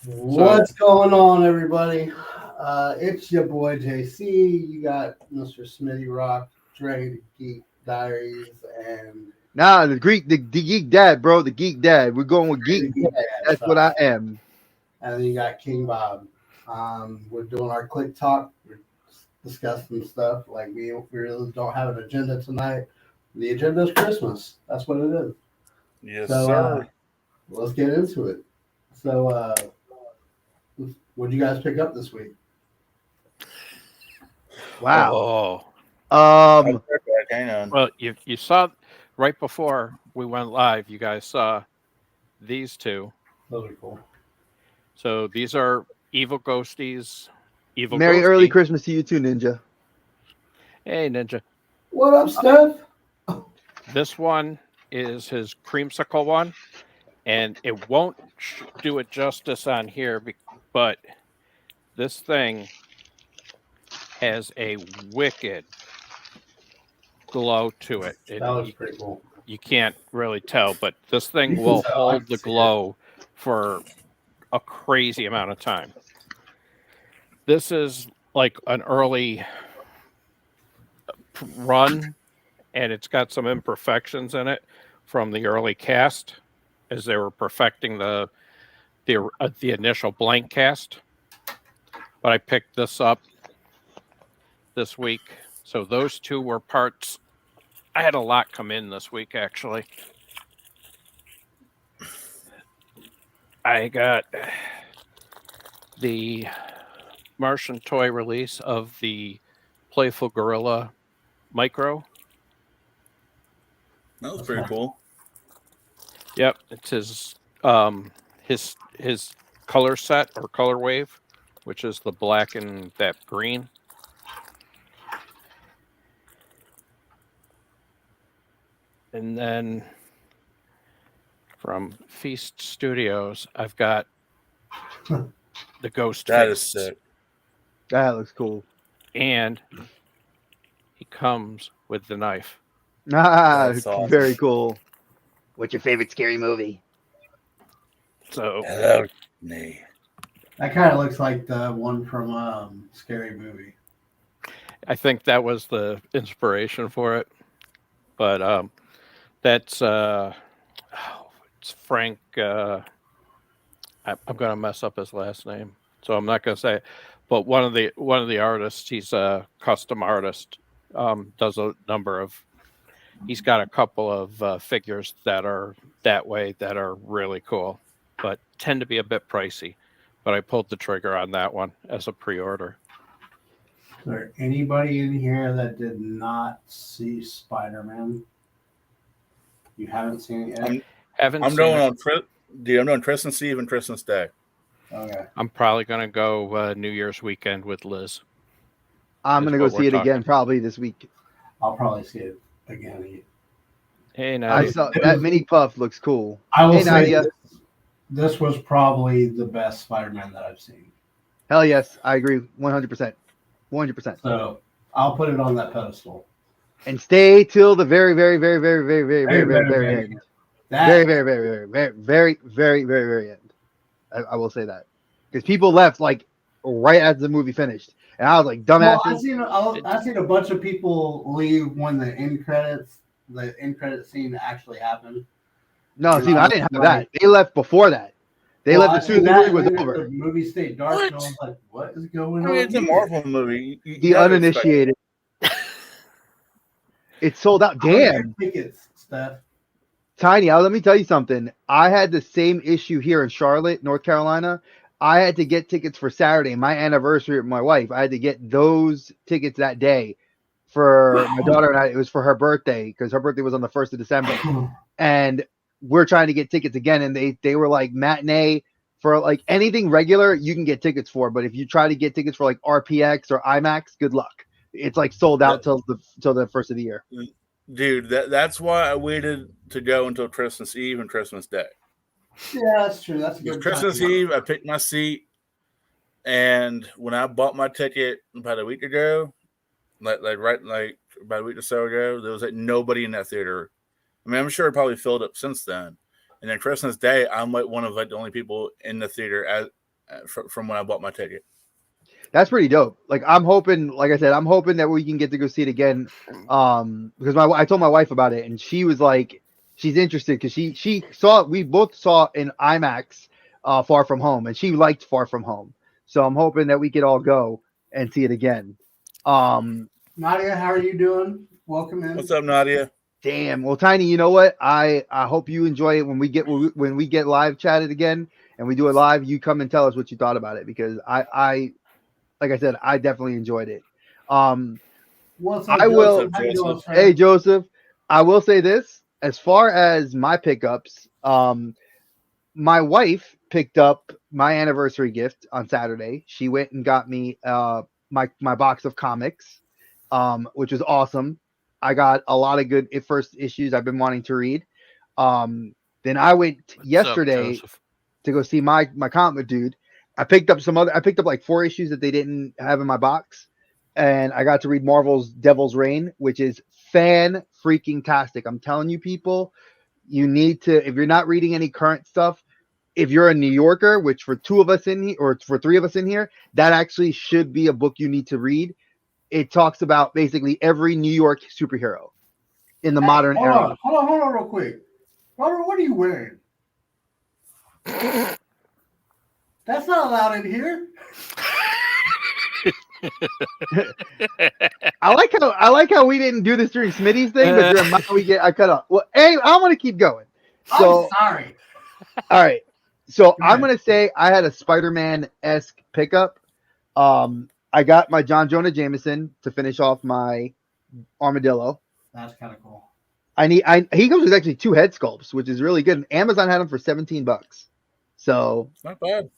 What's going on, everybody? It's your boy JC. You got Mr. Smitty Rock, Dre the Geek Diaries, and Nah, the geek dad, bro. The geek dad. We're going with Dre the geek. Geek Dad. That's what I am. And then you got King Bob. We're doing our Kliq talk. We're discussing stuff like we really don't have an agenda tonight. The agenda is Christmas. That's what it is. Yes, So, sir. let's get into it. So, what did you guys pick up this week? Wow. I'll check that. Hang on. Well, you saw right before we went live, you guys saw these two. Those are cool. So these are Evil Ghosties. Evil Merry Ghosty. early Christmas to you too, Ninja. Hey, Ninja. What up, Steph? This one is his creamsicle one, and it won't do it justice on here, but this thing has a wicked glow to it. That looks pretty cool. You can't really tell, but this thing You can will tell. I hold can the see glow for a crazy amount of time. This is like an early run, and it's got some imperfections in it from the early cast as they were perfecting the initial blank cast. But I picked this up this week. So those two were parts. I had a lot come in this week, actually. I got the Martian toy release of the Playful Gorilla Micro. That was pretty cool. Yep, it's his color set or color wave, which is the black and that green. And then from Feast Studios, I've got the Ghost. That Face. is sick. That looks cool. And he comes with the knife. That's awesome. very cool. What's your favorite scary movie? So Hello, me. That kind of looks like the one from Scary Movie. I think that was the inspiration for it. But that's it's Frank. I'm going to mess up his last name, so I'm not going to say it. But one of the artists, he's a custom artist. Does a number of. He's got a couple of figures that are that way that are really cool, but tend to be a bit pricey. But I pulled the trigger on that one as a pre-order. Is there anybody in here that did not see Spider-Man? You haven't seen it yet? Haven't I'm seen going it. on dude. I'm doing Christmas Eve and Christmas Day. Okay. I'm probably going to go New Year's weekend with Liz. I'm That's gonna go what see we're it talking. again probably this week. I'll probably see it again. Hey, I now saw that mini puff looks cool. I will Hey, say Nadia. this was probably the best Spider-Man that I've seen. Hell yes, I agree 100%. 100%. So I'll put it on that pedestal. And stay till the very, very, very, very, very, very, very, very, very end. That, Very, very, very, very, very, very, very, very, very end. I will say that. Because people left like right as the movie finished. And I was like, well, dumbasses. I've seen a bunch of people leave when the end credit scene actually happened. No, see, I didn't have that. They left before that. They left as soon as the movie was over. The movie stayed dark. What? And I was like, what is going I on? mean, it's a here? Marvel movie. You The gotta expect- uninitiated. It's sold out. How many Damn. tickets, Steph? Tiny, let me tell you something. I had the same issue here in Charlotte, North Carolina. I had to get tickets for Saturday, my anniversary with my wife. I had to get those tickets that day for my daughter and I. It was for her birthday because her birthday was on the 1st of December. And we're trying to get tickets again. And they were like matinee for like anything regular you can get tickets for. But if you try to get tickets for like RPX or IMAX, good luck. It's like sold out till the first of the year. Dude, that's why I waited to go until Christmas Eve and Christmas Day. Yeah, that's true. That's a good Christmas time. Eve, I picked my seat, and when I bought my ticket about a week ago, like about a week or so ago, there was like nobody in that theater. I mean, I'm sure it probably filled up since then. And then Christmas Day, I'm like one of like the only people in the theater from when I bought my ticket. That's pretty dope. Like I'm hoping, like I said, I'm hoping that we can get to go see it again. Because I told my wife about it, and she was like, she's interested because she saw we both saw in IMAX, Far From Home, and she liked Far From Home. So I'm hoping that we could all go and see it again. Nadia, how are you doing? Welcome in. What's up, Nadia? Damn. Well, Tiny, you know what? I hope you enjoy it when we get live chatted again and we do it live. You come and tell us what you thought about it because I like I said, I definitely enjoyed it. What's up, I will. Joseph? How you doing, sir? Hey, Joseph. I will say this: as far as my pickups, my wife picked up my anniversary gift on Saturday. She went and got me my box of comics, which was awesome. I got a lot of good first issues I've been wanting to read. Then I went yesterday to go see my comic dude. I picked up like 4 issues that they didn't have in my box, and I got to read Marvel's Devil's Reign, which is fan-freaking-tastic. I'm telling you, people, you need to, if you're not reading any current stuff, if you're a New Yorker, which for 2 of us in here, or for 3 of us in here, that actually should be a book you need to read. It talks about basically every New York superhero in the modern era. Hold on real quick. Robert, what are you wearing? That's not allowed in here. I like how we didn't do this during Smitty's thing, but during mine I cut off. Well, anyway, I want to keep going. So, I'm sorry. All right. So I'm gonna say I had a Spider-Man-esque pickup. I got my John Jonah Jameson to finish off my Armadillo. That's kind of cool. He comes with actually 2 head sculpts, which is really good. And Amazon had them for $17. So Not bad.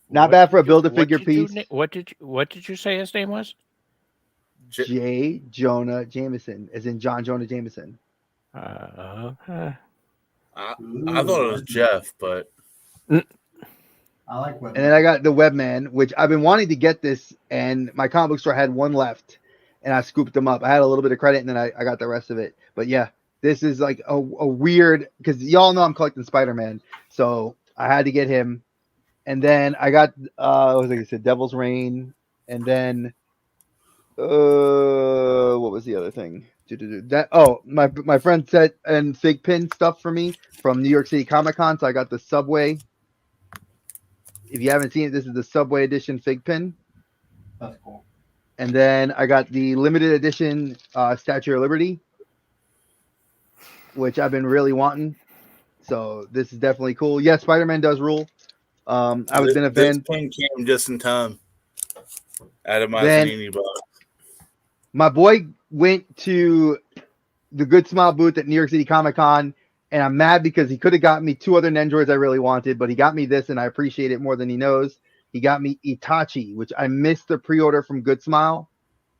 Not bad for a Build-A-Figure piece. What did you say his name was? J. Jonah Jameson, as in John Jonah Jameson. I thought it was Jeff, but I like Webman. And then I got the Webman, which I've been wanting to get this, and my comic book store had 1 left, and I scooped them up. I had a little bit of credit, and then I got the rest of it. But yeah, this is like a weird, because y'all know I'm collecting Spider-Man, so I had to get him. And then I got, like I said, Devil's Reign, and then what was the other thing? My friend set and fig pin stuff for me from New York City Comic Con, so I got the Subway. If you haven't seen it, this is the Subway edition fig pin. That's cool. And then I got the limited edition Statue of Liberty, which I've been really wanting. So this is definitely cool. Yeah, Spider-Man does rule. Been a fan. This pin came just in time out of my Panini box. My boy went to the Good Smile booth at New York City Comic Con, and I'm mad because he could have got me 2 other Nendroids I really wanted, but he got me this, and I appreciate it more than he knows. He got me Itachi, which I missed the pre-order from Good Smile.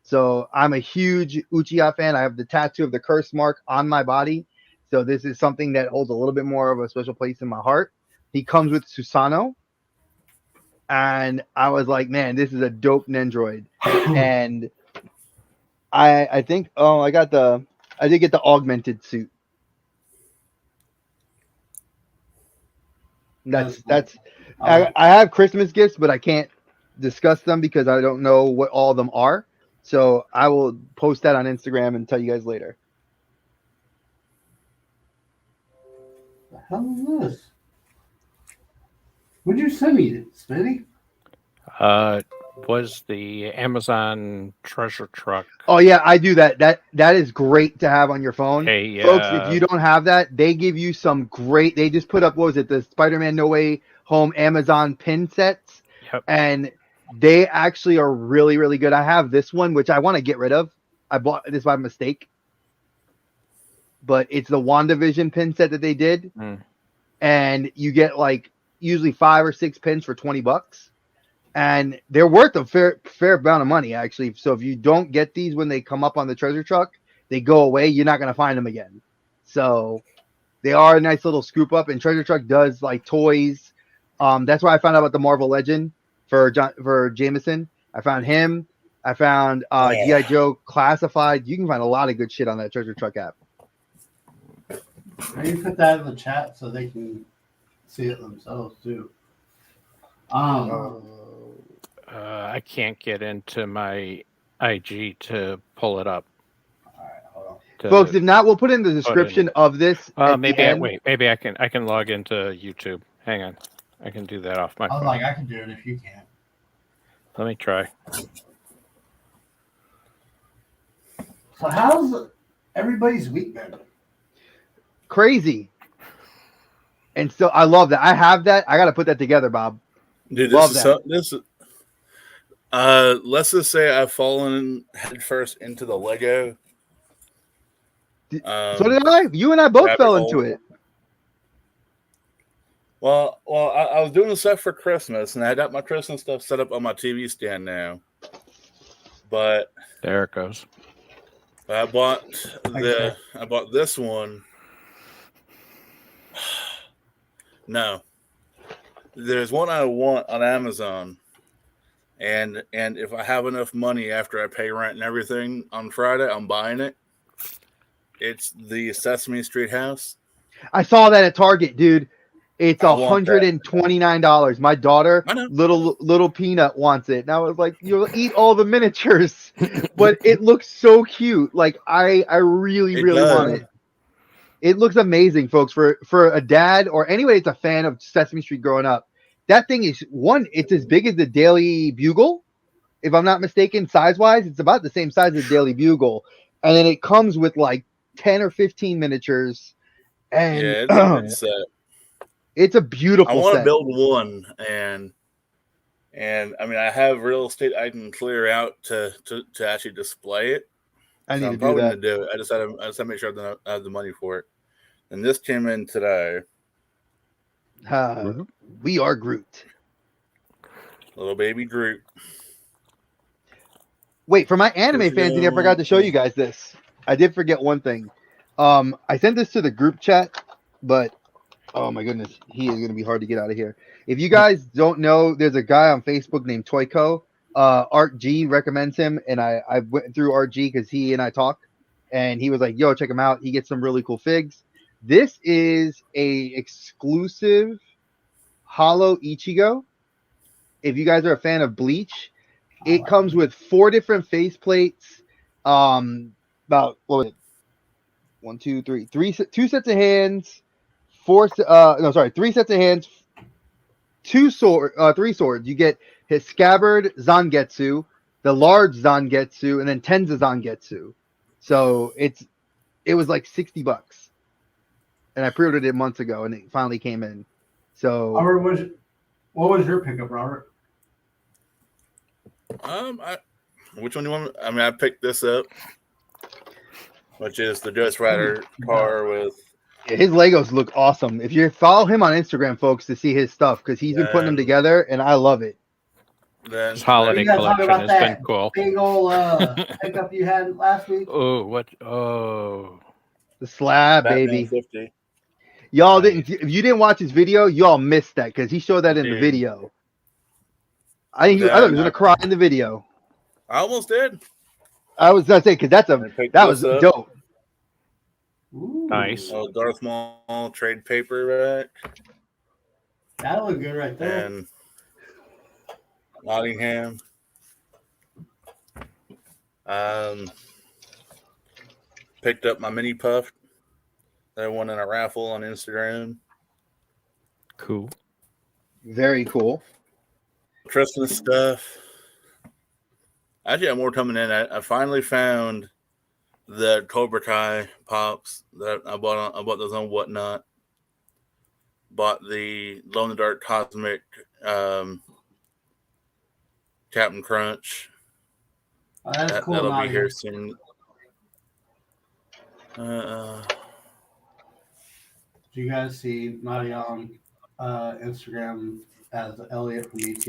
So I'm a huge Uchiha fan. I have the tattoo of the curse mark on my body. So this is something that holds a little bit more of a special place in my heart. He comes with Susanoo. And I was like, man, this is a dope Nendroid. And I think, I did get the augmented suit. I have Christmas gifts, but I can't discuss them because I don't know what all of them are. So I will post that on Instagram and tell you guys later. The hell is this? Would you send me it, Smitty? Was the Amazon treasure truck. Oh yeah, I do that. That is great to have on your phone. Hey, folks, if you don't have that, they give you some great. They just put up, what was it, the Spider-Man No Way Home Amazon pin sets, and they actually are really, really good. I have this one, which I want to get rid of. I bought this by mistake, but it's the WandaVision pin set that they did, and you get like usually 5 or 6 pins for $20. And they're worth a fair amount of money, actually. So if you don't get these when they come up on the treasure truck, they go away. You're not going to find them again. So they are a nice little scoop up. And treasure truck does like toys. That's why I found out about the Marvel Legend for Jameson. I found him. I found G.I. Joe Classified. You can find a lot of good shit on that treasure truck app. Maybe put that in the chat so they can see it themselves too. I can't get into my IG to pull it up. All right, hold on. Folks, if not, we'll put in the description of this. At Maybe the end. wait. Maybe I can log into YouTube. Hang on, I can do that off my I was phone. like, I can do it if you can't. Let me try. So how's everybody's week been? Crazy. And so I love that. I have that. I got to put that together, Bob. Dude, Love this that. is let's just say I've fallen headfirst into the Lego. So did I. You and I both rabbit fell hole. into it. Well, I was doing stuff for Christmas, and I got my Christmas stuff set up on my TV stand now. But There it goes. I bought this one. No, there's one I want on Amazon, and if I have enough money after I pay rent and everything on Friday, I'm buying it. It's the Sesame Street house. I saw that at Target, dude. It's I want that. $129. My daughter, I know. little Peanut, wants it. And I was like, you'll eat all the miniatures, but it looks so cute. Like I really It really does. want it. It looks amazing, folks. For a dad or anybody that's a fan of Sesame Street growing up, that thing is it's as big as the Daily Bugle, if I'm not mistaken, size wise. It's about the same size as the Daily Bugle, and then it comes with like 10 or 15 miniatures, and Yeah, it's a good set. it's a beautiful. I want to set. build one, and I mean, I have real estate I can clear out to actually display it. I need So I'm to do probably that. going to do it. I just had to make sure I have the money for it. And this came in today. We are Groot. Little baby Groot. Wait, for my anime fans, I forgot to show you guys this. I did forget one thing. I sent this to the group chat, but oh my goodness, he is going to be hard to get out of here. If you guys don't know, there's a guy on Facebook named Toyco. Art G recommends him, and I went through Art G because he and I talk, and he was like, "Yo, check him out. He gets some really cool figs." This is a exclusive Hollow Ichigo. If you guys are a fan of Bleach, it comes with 4 different face plates. About what was it? 1, 2, 3, 2 sets of hands. 3 sets of hands. 3 swords. You get his scabbard Zangetsu, the large Zangetsu, and then Tenza Zangetsu. So it was like $60, and I pre-ordered it months ago, and it finally came in. So Robert, what was your pickup, Robert? Which one do you want? I mean, I picked this up, which is the Ghost Rider car with. his Legos look awesome. If you follow him on Instagram, folks, to see his stuff, because he's been putting them together, and I love it. Then His holiday You guys talk collection about has been that cool. big old pickup you had last week. Oh, what? Oh, The slab, Batman baby. 50. Y'all Nice. didn't. If you didn't watch his video, y'all missed that because he showed that in the Dude. video. I thought he was gonna cry in the video. I almost did. I was gonna say because that was dope. Ooh, Nice. Oh, Darth Maul trade paperback that looked good right there. and Nottingham. Picked up my mini puff that I won in a raffle on Instagram. cool. Very cool. Christmas stuff. Actually, I have more coming in. I finally found the Cobra Kai pops that I bought. I bought those on Whatnot. Bought the Glow in the Dark Cosmic Captain Crunch. Oh, that's cool. That'll be Nadia. here soon. Do you guys see Nadia on Instagram as Elliot from ET?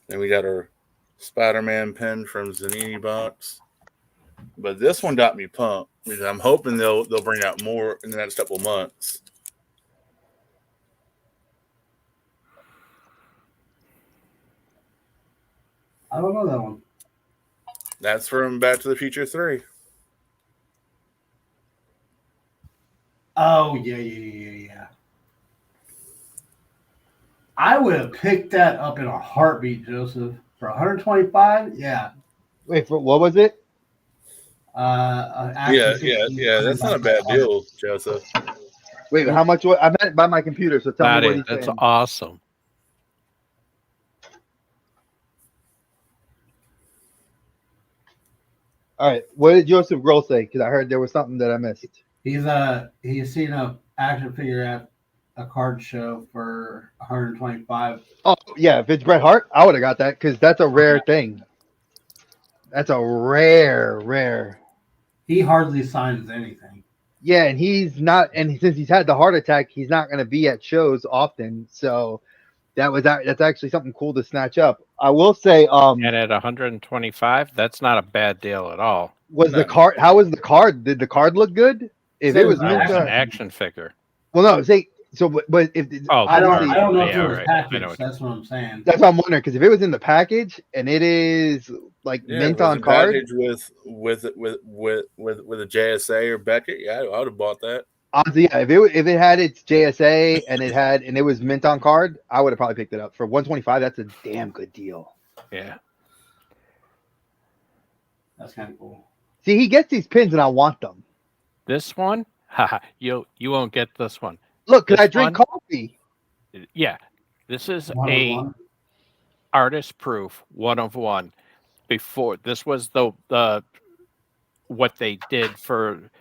Then we got our Spider-Man pen from Zanini box. But this one got me pumped because I'm hoping they'll bring out more in the next couple of months. I don't know that one. That's from Back to the Future 3. Oh yeah. I would have picked that up in a heartbeat, Joseph. For 125, yeah. Wait, for what was it? Yeah. That's not a bad deal, Joseph. Wait, how much? I meant by my computer. So tell me what he's That's saying. awesome. All right, what did Joseph Grohl say? Because I heard there was something that I missed. He's seen a action figure at a card show for 125. Oh yeah, if it's Bret Hart, I would have got that because that's a rare thing. That's a rare. He hardly signs anything. Yeah, and he's not. And since he's had the heart attack, he's not going to be at shows often. So that's actually something cool to snatch up. I will say, And at 125, that's not a bad deal at all. the card? How was the card? Did the card look good? If it was It's an action figure. well, no, say so, but if I don't know if yeah, it was right. packaged. That's what I'm saying. that's what I'm wondering because if it was in the package and it is like mint on card with a JSA or Beckett, yeah, I would have bought that. honestly, yeah, if it had its JSA and it was mint on card, I would have probably picked it up for 125. That's a damn good deal. Yeah. That's kind of cool. See, he gets these pins and I want them. This one, you won't get this one. Look, could This I drink coffee? Yeah, this is One of a one. artist proof 1 of 1. Before this was the what they did for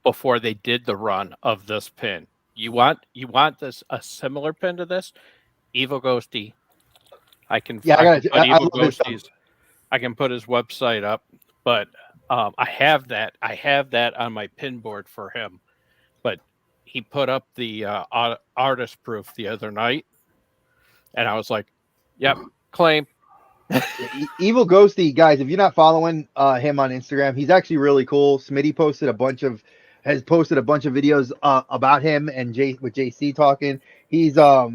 before they did the run of this pin. You want this a similar pin to this? Evil Ghosty. I can put Evil Ghosty's. I can put his website up, but I have that on my pin board for him. But he put up the artist proof the other night, and I was like, "Yep, claim." Evil Ghosty, guys, if you're not following him on Instagram, he's actually really cool. Smitty posted a bunch of videos about him and with JC talking. He's there's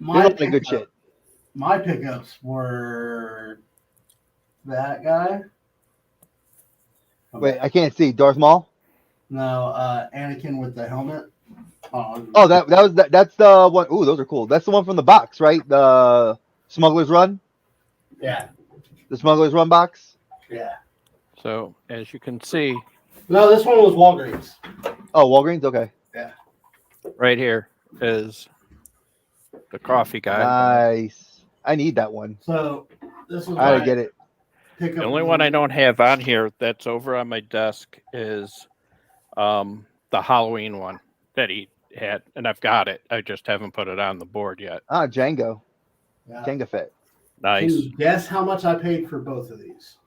like good shit. My pickups were that guy. Wait, I can't see. Darth Maul? No, Anakin with the helmet. Oh, that's the one. Ooh, those are cool. That's the one from the box, right? The Smuggler's Run? Yeah. The Smuggler's Run box? Yeah. So as you can see, no, this one was Walgreens. Oh, Walgreens? Okay. Yeah. Right here is the coffee guy. Nice. I need that one. So this was I gotta get it. The only one I don't have on here that's over on my desk is the Halloween one that he had, and I've got it. I just haven't put it on the board yet. Ah, Django. Yeah. Jango Fett. Nice. Can you guess how much I paid for both of these?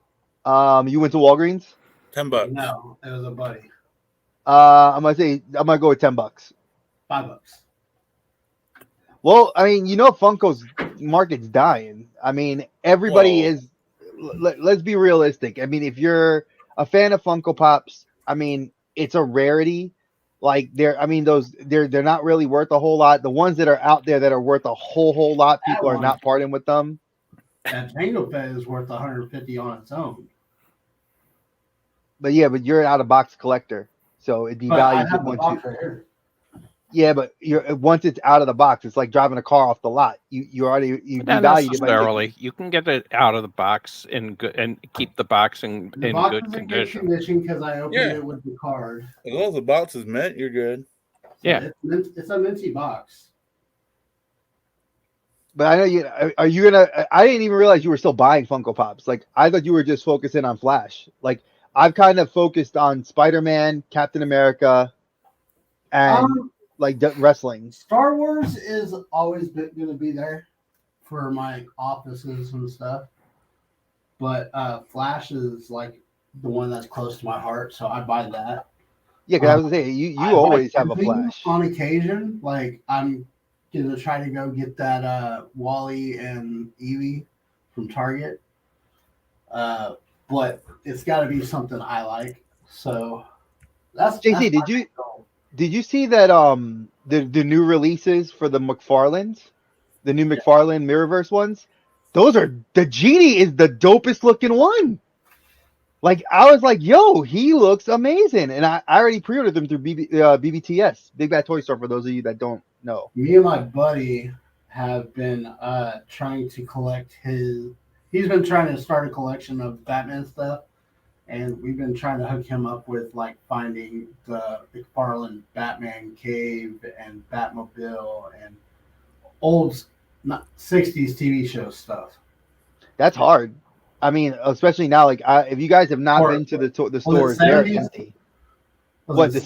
You went to Walgreens? $10. No, it was a buddy. I'm gonna go with $10. $5. Well, I mean, Funko's market's dying. I mean, everybody is. Let's be realistic. I mean, if you're a fan of Funko Pops, I mean, it's a rarity. Like they're not really worth a whole lot. The ones that are out there that are worth a whole lot, people are not parting with them. That Jango Fett is worth $150 on its own. But you're an out of box collector, so it devalues it once you. Yeah, but once it's out of the box, it's like driving a car off the lot. You devalued it. You can get it out of the box and keep the box in good condition. Because I opened it with the card. As long as the box is mint, you're good. So yeah, it's a minty box. But I know you. Are you gonna? I didn't even realize you were still buying Funko Pops. Like I thought you were just focusing on Flash. Like I've kind of focused on Spider-Man, Captain America, and wrestling. Star Wars is always going to be there for my offices and stuff. But Flash is like the one that's close to my heart, so I buy that. Yeah, because I was gonna say you always have a Flash. On occasion, like I'm gonna try to go get that Wally and Eevee from Target. But it's got to be something I like. So that's JC. Did you see that the new releases for the McFarlanes, the new McFarlane Mirrorverse ones? The Genie is the dopest looking one. Like I was like, yo, he looks amazing, and I already pre-ordered them through BBTS, Big Bad Toy Store. For those of you that don't know, Me and my buddy have been trying to collect his. He's been trying to start a collection of Batman stuff, and we've been trying to hook him up with like finding the McFarlane Batman cave and Batmobile and old 60s TV show stuff. that's hard. I mean, especially now, like if you guys have not Or- been to the was it stores, they're 70s? empty. Was What it the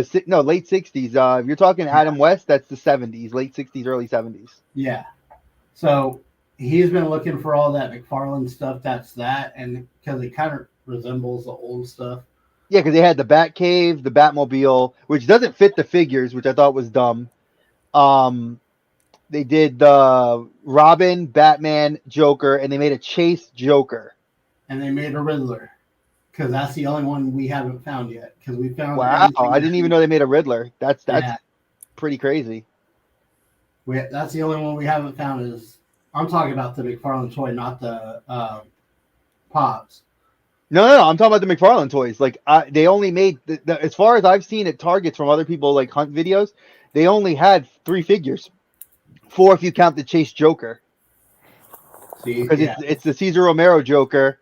60? No, late 60s. If you're talking Adam West, that's the 70s, late 60s, early 70s. Yeah. So he's been looking for all that McFarlane stuff. That's that, and because it kind of resembles the old stuff. Yeah, because they had the Bat Cave, the Batmobile, which doesn't fit the figures, which I thought was dumb. They did the Robin, Batman, Joker, and they made a Chase Joker. And they made a Riddler because that's the only one we haven't found yet. Because we found Wow, everything I didn't even know they made a Riddler. That's Yeah. pretty crazy. That's the only one we haven't found. Is I'm talking about the McFarlane toy, not the Pops. No, I'm talking about the McFarlane toys. Like they only made as far as I've seen at Targets from other people like hunt videos, they only had 3 figures, 4 if you count the Chase Joker, See, because yeah. it's the Cesar Romero Joker,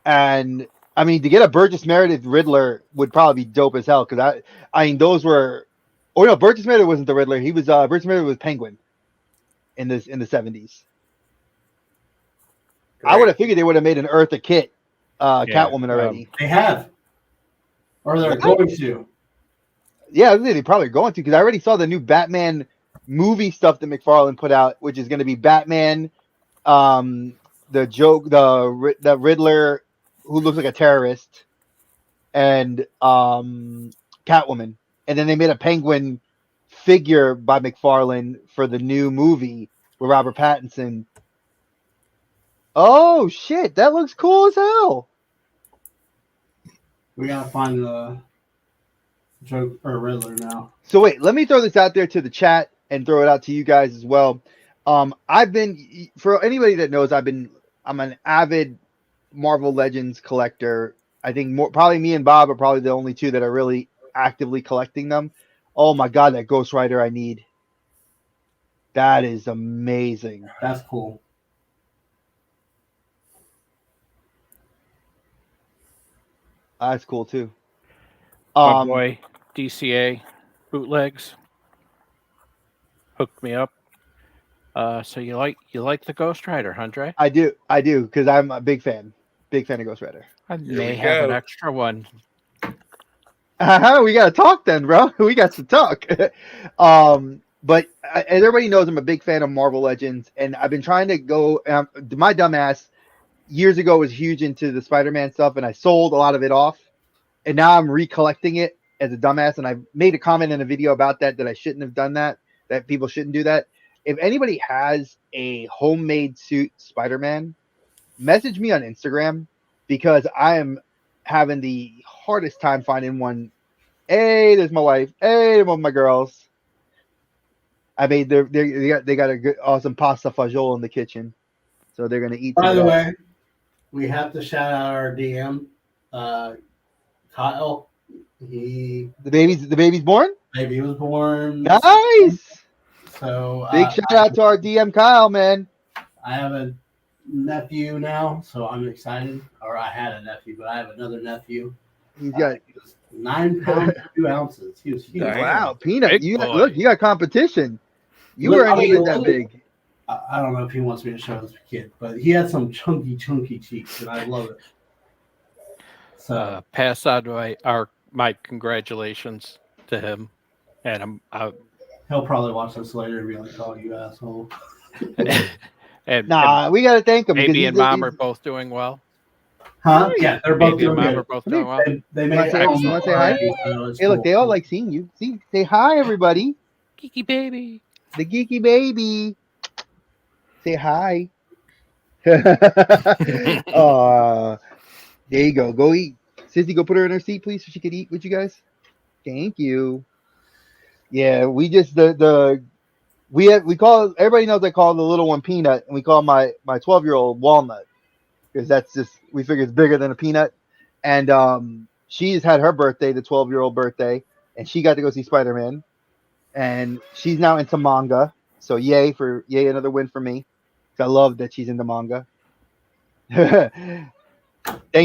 and I mean to get a Burgess Meredith Riddler would probably be dope as hell. Because I mean those were, oh no, Burgess Meredith wasn't the Riddler. He was Burgess Meredith was Penguin in the 70s. I would have figured they would have made an Eartha Kitt Catwoman already. They have, or they're going to. Yeah, they probably are going to, because I already saw the new Batman movie stuff that McFarlane put out, which is going to be Batman, the Riddler who looks like a terrorist, and Catwoman, and then they made a Penguin figure by McFarlane for the new movie with Robert Pattinson. Oh shit, that looks cool as hell. We gotta find the Joker or Riddler now. So wait, let me throw this out there to the chat and throw it out to you guys as well. I've been, for anybody that knows, I'm an avid Marvel Legends collector. I think probably me and Bob are probably the only two that are really actively collecting them. Oh my god, that Ghost Rider I need. That is amazing. That's cool. That's cool too. My boy DCA bootlegs hooked me up. So you like the Ghost Rider, Andre? I do, because I'm a big fan of Ghost Rider. I Here may we have an go. extra one. We gotta talk then, bro. We got to talk. But as everybody knows, I'm a big fan of Marvel Legends, and I've been trying to go. My dumbass years ago was huge into the Spider-Man stuff, and I sold a lot of it off, and now I'm recollecting it as a dumbass. And I made a comment in a video about that I shouldn't have done that. That people shouldn't do that. If anybody has a homemade suit Spider-Man, message me on Instagram, because I am having the hardest time finding one. Hey, there's my wife. Hey, there's my girls. I made they got a good awesome pasta fagioli in the kitchen, so they're gonna eat. By the way, we have to shout out our DM, Kyle. The baby's born. Baby was born. Nice. So Big shout out to our DM Kyle, man. I have a nephew now, so I'm excited. Or I had a nephew, but I have another nephew. He's got He was 9 pounds 2 ounces. He was huge. Dang. wow, Peanut. Big You boy. look, you got competition. You Look, weren't I mean, even that big. I don't know if he wants me to show this kid, but he had some chunky cheeks, and I love it. So Pass on my congratulations to him, and he'll probably watch this later and be like, "Oh, you asshole." Nah, we gotta thank him. because Baby he's- and mom he's- are both doing well. Huh? Yeah, they're both Baby and doing mom good. are both doing well. They You made wanna say- it home you wanna say hi? already, so it's Hey, look, cool. they all like seeing you. See, say hi, everybody. Geeky baby. The geeky baby. Say hi. There you go. Go eat. Sissy, go put her in her seat, please, so she can eat with you guys. Thank you. Yeah, we just we call, everybody knows I call the little one Peanut, and we call my 12-year-old Walnut, because that's just, we figure it's bigger than a peanut. and she's had her birthday, the 12-year-old birthday, and she got to go see Spider-Man, and she's now into manga. So yay, another win for me. I love that she's into manga. Thank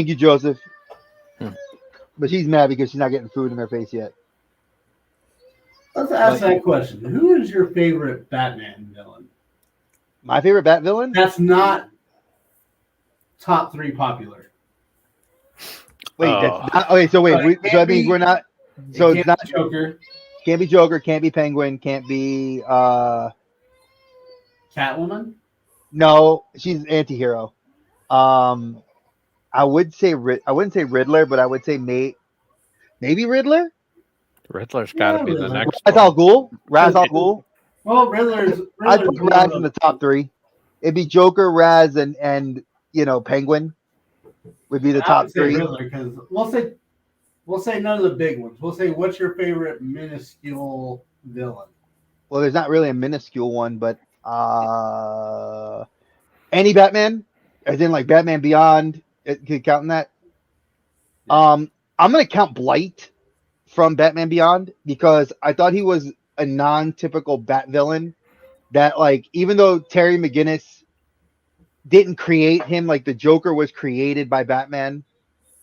you, Joseph. Hmm. But she's mad because she's not getting food in her face yet. Let's ask that question. Who is your favorite Batman villain? My favorite Bat villain? That's not top 3 popular. Wait, Oh. that's not, okay. So wait, So it so I can't mean be- we're not. So It it's can't not be Joker, can't be Joker, can't be Penguin, can't be Catwoman. no, she's an anti-hero. I wouldn't say Riddler, but I would say maybe Riddler. Riddler's got to Yeah, be the Riddler. next Ra's one. al Ghul. Ra's al Ghul. Well, Riddler's I'd put one Raz of in the top 3. It'd be Joker, Raz, and Penguin would be the I top would say 3. Riddler because we'll say none of the big ones. We'll say what's your favorite minuscule villain? Well, there's not really a minuscule one, but any Batman, as in like Batman Beyond, it could count in that. I'm gonna count Blight from Batman Beyond because I thought he was a non-typical Bat villain. That like even though Terry McGinnis didn't create him, like the Joker was created by Batman,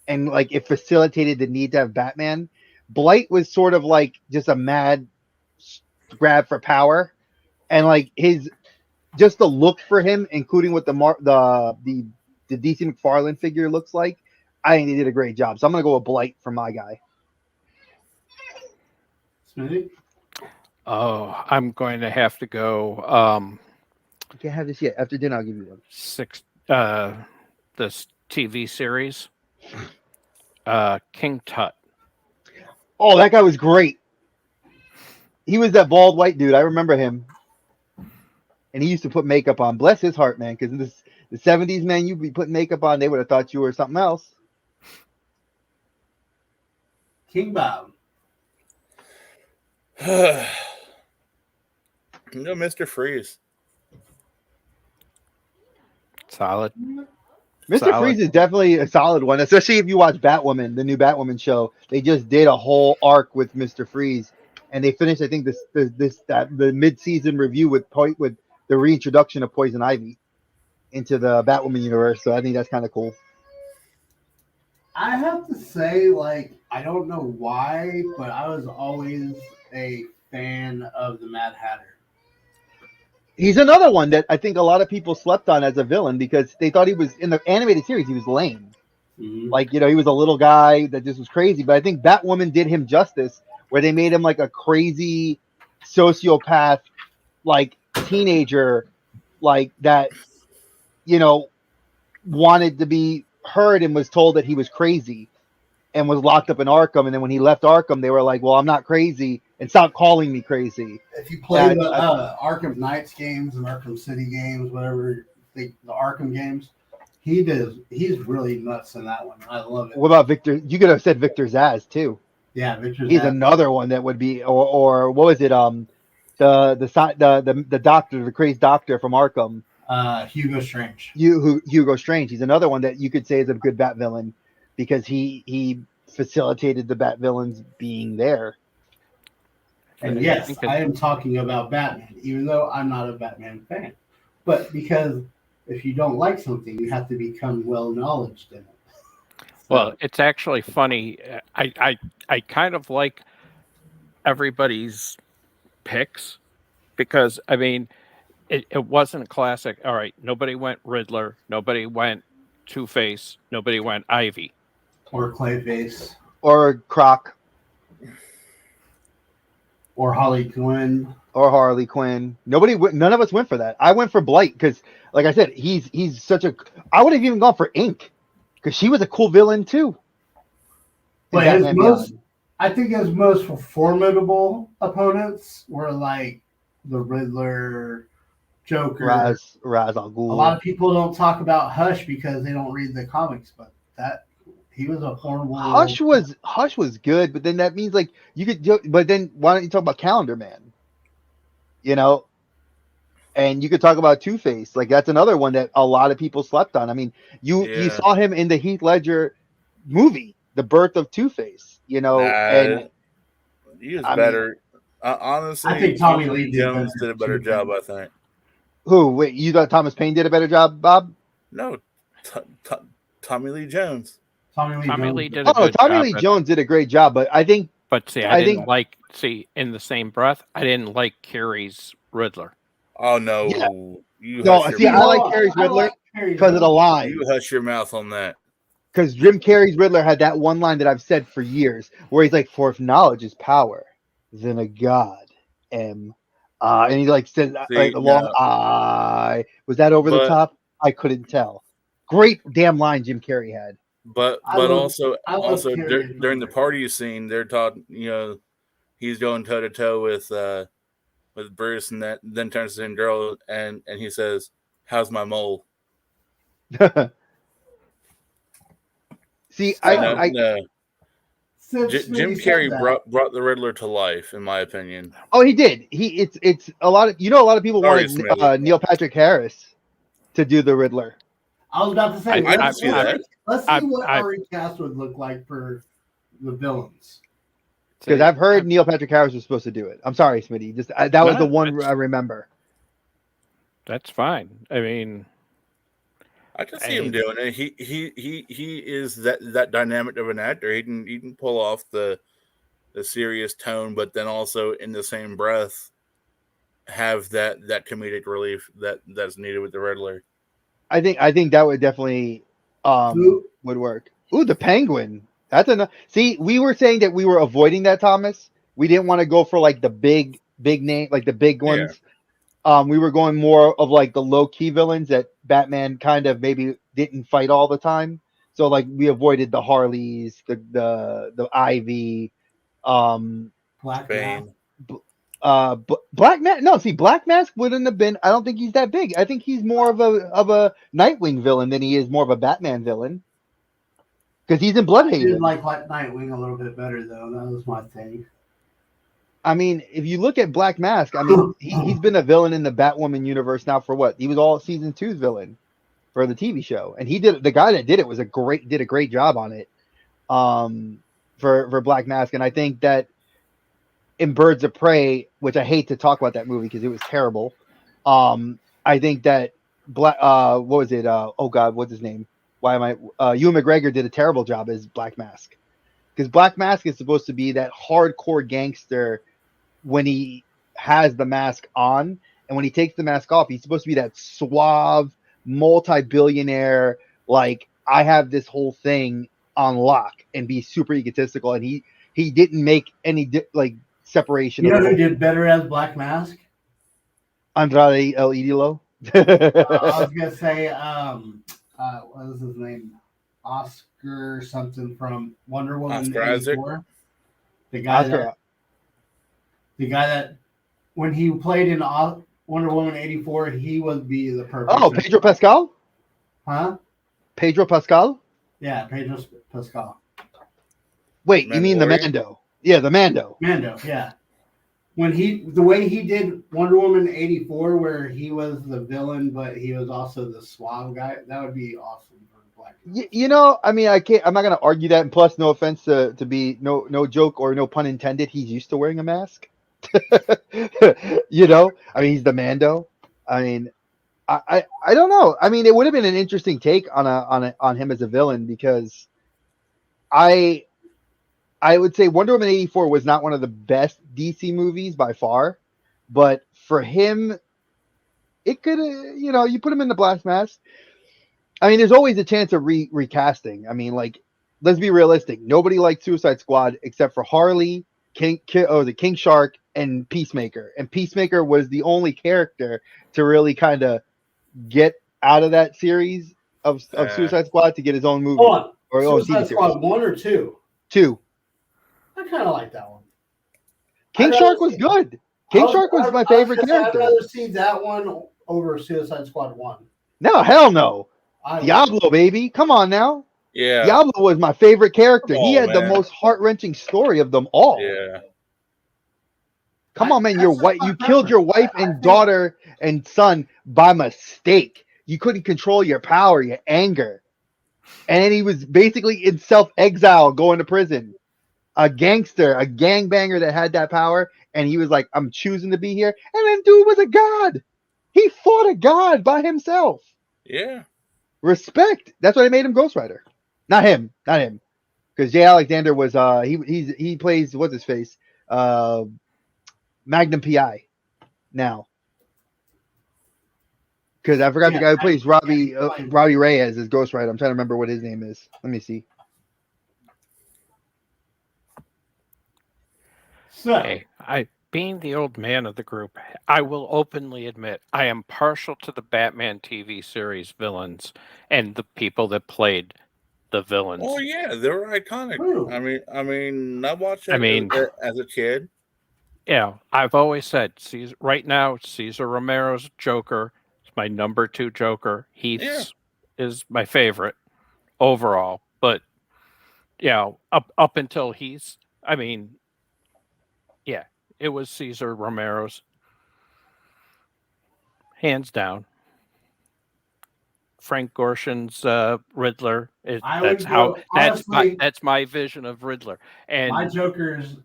and like it facilitated the need to have Batman. Blight was sort of like just a mad grab for power, and like his just the look for him, including what the DC McFarlane figure looks like. I think they did a great job. So I'm gonna go with Blight for my guy. Smithy? Oh, I'm going to have to go You can't have this yet. After dinner, I'll give you one. this TV series. King Tut. Oh, that guy was great. He was that bald white dude. I remember him. And he used to put makeup on. Bless his heart, man. Because in the 70s, man, you'd be putting makeup on, they would have thought you were something else. King Bob. Mr. Freeze. Solid. Mr. Solid. Freeze is definitely a solid one, especially if you watch Batwoman, the new Batwoman show. They just did a whole arc with Mr. Freeze, and they finished, I think, the mid-season review with the reintroduction of Poison Ivy into the Batwoman universe. So I think that's kind of cool. I have to say, like, I don't know why, but I was always a fan of the Mad Hatter. He's another one that I think a lot of people slept on as a villain because they thought he was in the animated series. He was lame. Mm-hmm. Like, he was a little guy that just was crazy. But I think Batwoman did him justice where they made him like a crazy sociopath, like teenager, like that, wanted to be heard and was told that he was crazy and was locked up in Arkham. And then when he left Arkham, they were like, well, I'm not crazy and stop calling me crazy. If you play the Arkham Knights games and Arkham City games, whatever, the Arkham games, he's really nuts in that one. I love it. What about Victor? You could have said Victor Zsasz too. Yeah, Victor He's Zsasz. another one that would be, or what was it? The doctor, the crazed doctor from Arkham. Hugo Strange. Hugo Strange. He's another one that you could say is a good Bat villain because he facilitated the Bat villains being there. And yes, I am talking about Batman, even though I'm not a Batman fan. But because if you don't like something, you have to become well-knowledged in it. Well, it's actually funny. I kind of like everybody's picks because, I mean, it wasn't a classic. All right, nobody went Riddler. Nobody went Two-Face. Nobody went Ivy. Or Clayface. Or Croc. Or Harley Quinn. Or Harley Quinn. None of us went for that. I went for Blight because, like I said, he's such a. I would have even gone for Ink because she was a cool villain too. But I think his most formidable opponents were like the Riddler, Joker. Ra's al Ghul. A lot of people don't talk about Hush because they don't read the comics, but he was a formidable. Hush was good, but then that means like you could. But then why don't you talk about Calendar Man? And you could talk about Two-Face. Like that's another one that a lot of people slept on. I mean, you saw him in the Heath Ledger movie, The Birth of Two-Face. And he was I mean, better. Honestly, I think Tommy Lee did Jones better, did a better too. job. I think. who? Wait, you thought Thomas Paine did a better job, Bob? No, Tommy Lee Jones. Tommy Lee Tommy Jones. Lee did a Oh no, good Tommy job. Lee Jones did a great job, but I think But see, I I didn't think- like. See, in the same breath, I didn't like Carrey's Riddler. Oh no, Yeah. you No, hush see, your I mouth. like Carrey's Riddler because of the line. You hush your mouth on that. Because Jim Carrey's Riddler had that one line that I've said for years, where he's like, "For if knowledge is power, then a god am." And he like said like a long no. I. Was that over the But- top? I couldn't tell. Great damn line Jim Carrey had. But I love also Carrey. during the party scene, they're talking. He's going toe to toe with Bruce, and that then turns to the girl, and he says, "How's my mole?" See, No. Since Jim you said Carrey that, brought the Riddler to life, in my opinion. Oh, he did. It's a lot of a lot of people Sorry, wanted Smitty. Neil Patrick Harris to do the Riddler. I was about to say, I can see that. let's see what I- our recast would look like for the villains. Because See, I've heard Neil Patrick Harris was supposed to do it. I'm sorry, Smitty. Just that was No, the one it's- I remember. that's fine. I mean, I can see him doing it. He is that dynamic of an actor. He can pull off the serious tone, but then also in the same breath have that comedic relief that's needed with the Riddler. I think that would definitely would work. Ooh, the Penguin. That's enough. See, we were saying that we were avoiding that, Thomas. We didn't want to go for like the big name, like the big ones. We were going more of like the low key villains that Batman kind of maybe didn't fight all the time. So like we avoided the Harleys, the Ivy, Black Bane. Black Mask. No, see, Black Mask wouldn't have been. I don't think he's that big. I think he's more of a Nightwing villain than he is more of a Batman villain. Because he's in I Bloodhaven. did like Nightwing a little bit better though. That was my thing. I mean, if you look at Black Mask, I mean, he's been a villain in the Batwoman universe now for what? He was all season 2's villain for the TV show, and he did. The guy that did it did a great job on it, for Black Mask. And I think that in Birds of Prey, which I hate to talk about that movie because it was terrible, I think that what was it? Oh God, what's his name? Why am I? Ewan McGregor did a terrible job as Black Mask, because Black Mask is supposed to be that hardcore gangster when he has the mask on, and when he takes the mask off, he's supposed to be that suave, multi-billionaire, like I have this whole thing on lock, and be super egotistical. And he didn't make any separation. You know of who did better as Black Mask? Andrade El Idolo. I was gonna say, what was his name? Oscar something from Wonder Woman Oscar Isaac? 84. The guy that when he played in Wonder Woman 84, he would be the perfect. Oh, Pedro Pascal. Huh? Pedro Pascal. Yeah, Pedro Pascal. Wait, you mean the Mando? Yeah, the Mando. Mando, yeah. The way he did Wonder Woman 84, where he was the villain, but he was also the suave guy, that would be awesome for Black. I mean, I'm not gonna argue that. And plus, no offense to be no joke or no pun intended, he's used to wearing a mask. I mean, he's the Mando. I mean, I don't know. I mean, it would have been an interesting take on him as a villain, because I would say Wonder Woman 84 was not one of the best DC movies by far, but for him, it could, you put him in the Black Mask. I mean, there's always a chance of recasting. I mean, like, let's be realistic. Nobody liked Suicide Squad except for Harley, King Shark, and Peacemaker. And Peacemaker was the only character to really kind of get out of that series of Suicide Squad to get his own movie. Hold on. Or Suicide TV Squad series. 1 or 2? 2. I kind of like that one. King Shark was good. King Shark was my favorite character. I'd rather see that one over Suicide Squad 1. No, hell no. Diablo, baby. Come on now. Yeah. Diablo was my favorite character. Come He on, had the man. most heart-wrenching story of them all. Yeah. Come on, man. That's my You killed your wife I and think- daughter and son by mistake. You couldn't control your power, your anger. and then he was basically in self-exile going to prison. A gangster, a gangbanger that had that power, and he was like, I'm choosing to be here. And then dude was a god. He fought a god by himself. Yeah. Respect. That's why they made him Ghost Rider. Not him. Because Jay Alexander was he plays what's his face? Magnum PI now. Because I forgot the guy who plays Robbie Reyes as Ghost Rider. I'm trying to remember what his name is. Let me see. So, Hey, being the old man of the group, I will openly admit I am partial to the Batman TV series villains and the people that played the villains. Oh yeah, they were iconic. Ooh. I mean, I watched it as a kid. Yeah, I've always said right now Cesar Romero's Joker is my number 2 Joker. Heath's is my favorite overall, but up until Heath's, I mean, yeah, it was Cesar Romero's, hands down. Frank Gorshin's Riddler. That's my vision of Riddler. And my Jokers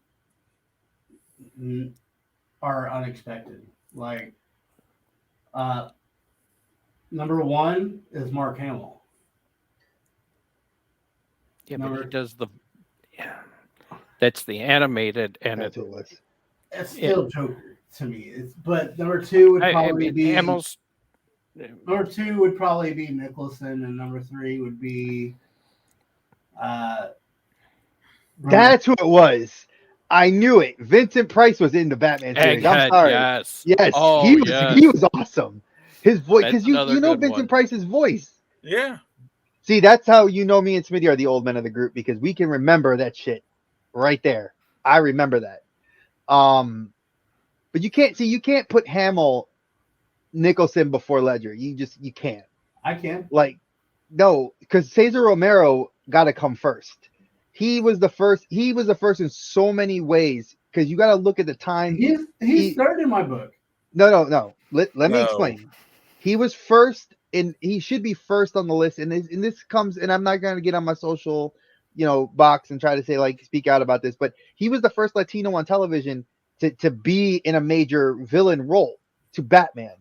are unexpected. Like, number 1 is Mark Hamill. yeah, but he does that's the animated, and That's what it was. It's still Joker to me. But number 2 would probably be Hamill's. Number 2 would probably be Nicholson, and number 3 would be. That's who it was. I knew it. Vincent Price was in the Batman series. I'm sorry. Yes. Oh, he was awesome. His voice, because you know Vincent Price's voice. Yeah. See, that's how you know me and Smitty are the old men of the group, because we can remember that shit right there. I remember that. But you can't put Hamill, Nicholson before Ledger. You can't. I can. Like, no, because Cesar Romero got to come first. He was the first in so many ways, because you got to look at the time. He's third in my book. No. Let me explain. He was first, and he should be first on the list. And this comes, and I'm not going to get on my social, box and try to say, like, speak out about this, but he was the first Latino on television to be in a major villain role to Batman.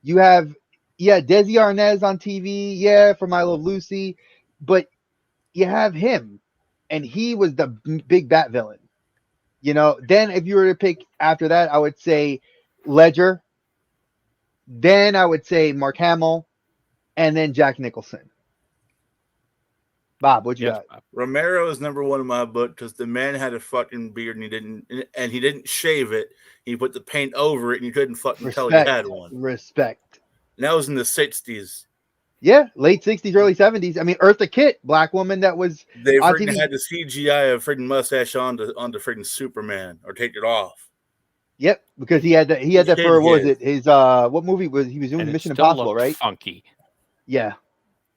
You have, Desi Arnaz on TV, from I Love Lucy, but you have him, and he was the big Bat villain. Then if you were to pick after that, I would say Ledger. Then I would say Mark Hamill, and then Jack Nicholson. Bob, what you got? Romero is number 1 in my book because the man had a fucking beard and he didn't shave it. He put the paint over it, and you couldn't fucking tell he had one. Respect. And that was in the 60s. Yeah, late 60s, early 70s. I mean, Eartha Kitt, black woman that was they on freaking TV. had the CGI of freaking mustache onto freaking Superman or take it off. Yep, because he had that for what was it? His what movie was he was doing? Mission Impossible, right? Funky. Yeah.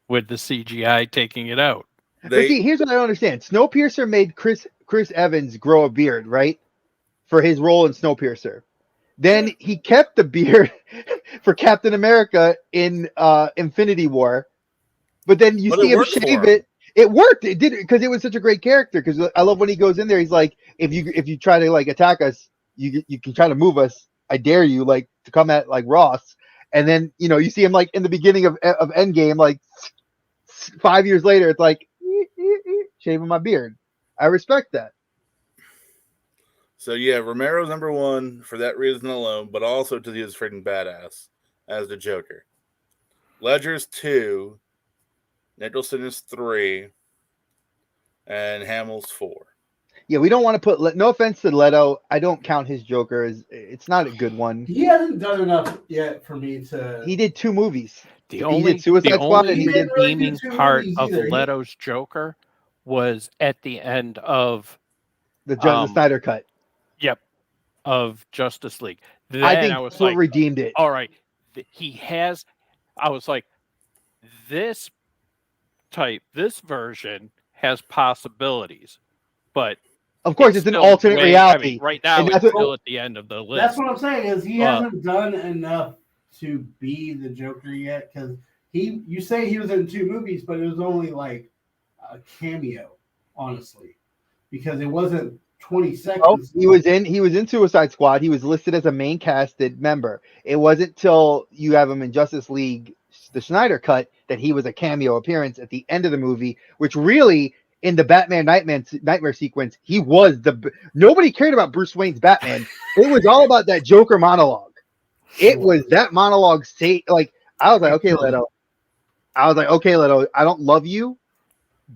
With the CGI taking it out. But see, here's what I don't understand. Snowpiercer made Chris Evans grow a beard, right? For his role in Snowpiercer. Then he kept the beard for Captain America in Infinity War. But then you see him shave it. It worked. It did because it was such a great character. Because I love when he goes in there. He's like, if you try to like attack us, you can try to move us. I dare you, like, to come at like Ross. And then you see him like in the beginning of Endgame, like 5 years later, it's like shaving my beard. I respect that. So Romero's number 1 for that reason alone, but also to his freaking badass as the Joker. Ledger's 2, Nicholson is 3, and Hamill's 4. Yeah, we don't want to put. No offense to Leto, I don't count his Joker as it's not a good one. He hasn't done enough yet for me to. He did 2 movies. He did Suicide Squad, and he did redeeming part of either. Leto's Joker was at the end of the Snyder cut. Yep, of Justice League. Then I think I was like, redeemed it. All right, he has. I was like, this version has possibilities, but of course it's an alternate reality. I mean, right now, it's still at the end of the list. That's what I'm saying is he hasn't done enough to be the Joker yet because you say he was in 2 movies, but it was only like a cameo, honestly, because it wasn't 20 Oh, seconds. he was in Suicide Squad. He was listed as a main casted member. It wasn't till you have him in Justice League, the Snyder cut, that he was a cameo appearance at the end of the movie, which really in the Batman nightmare sequence, he was nobody cared about Bruce Wayne's Batman. It was all about that Joker monologue. It was that monologue like I was like, okay, Leto. I don't love you,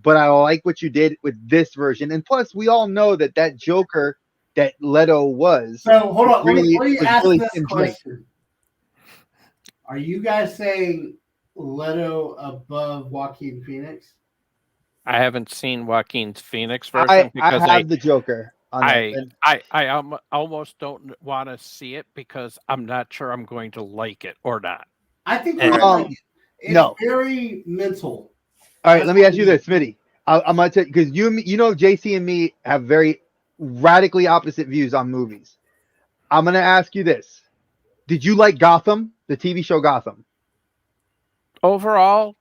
but I like what you did with this version. And plus, we all know that Joker that Leto was. So hold on, really, let me was ask really this Tim Drake. question. Are you guys saying Leto above Joaquin Phoenix? I haven't seen Joaquin's Phoenix I version because have the Joker on I that. almost don't want to see it because I'm not sure I'm going to like it or not. I think And- you like it. It's no. very mental. All right, let me ask you this, Smitty. I'm gonna tell you because you know JC and me have very radically opposite views on movies. I'm gonna ask you this: did you like Gotham, the TV show Gotham? Overall,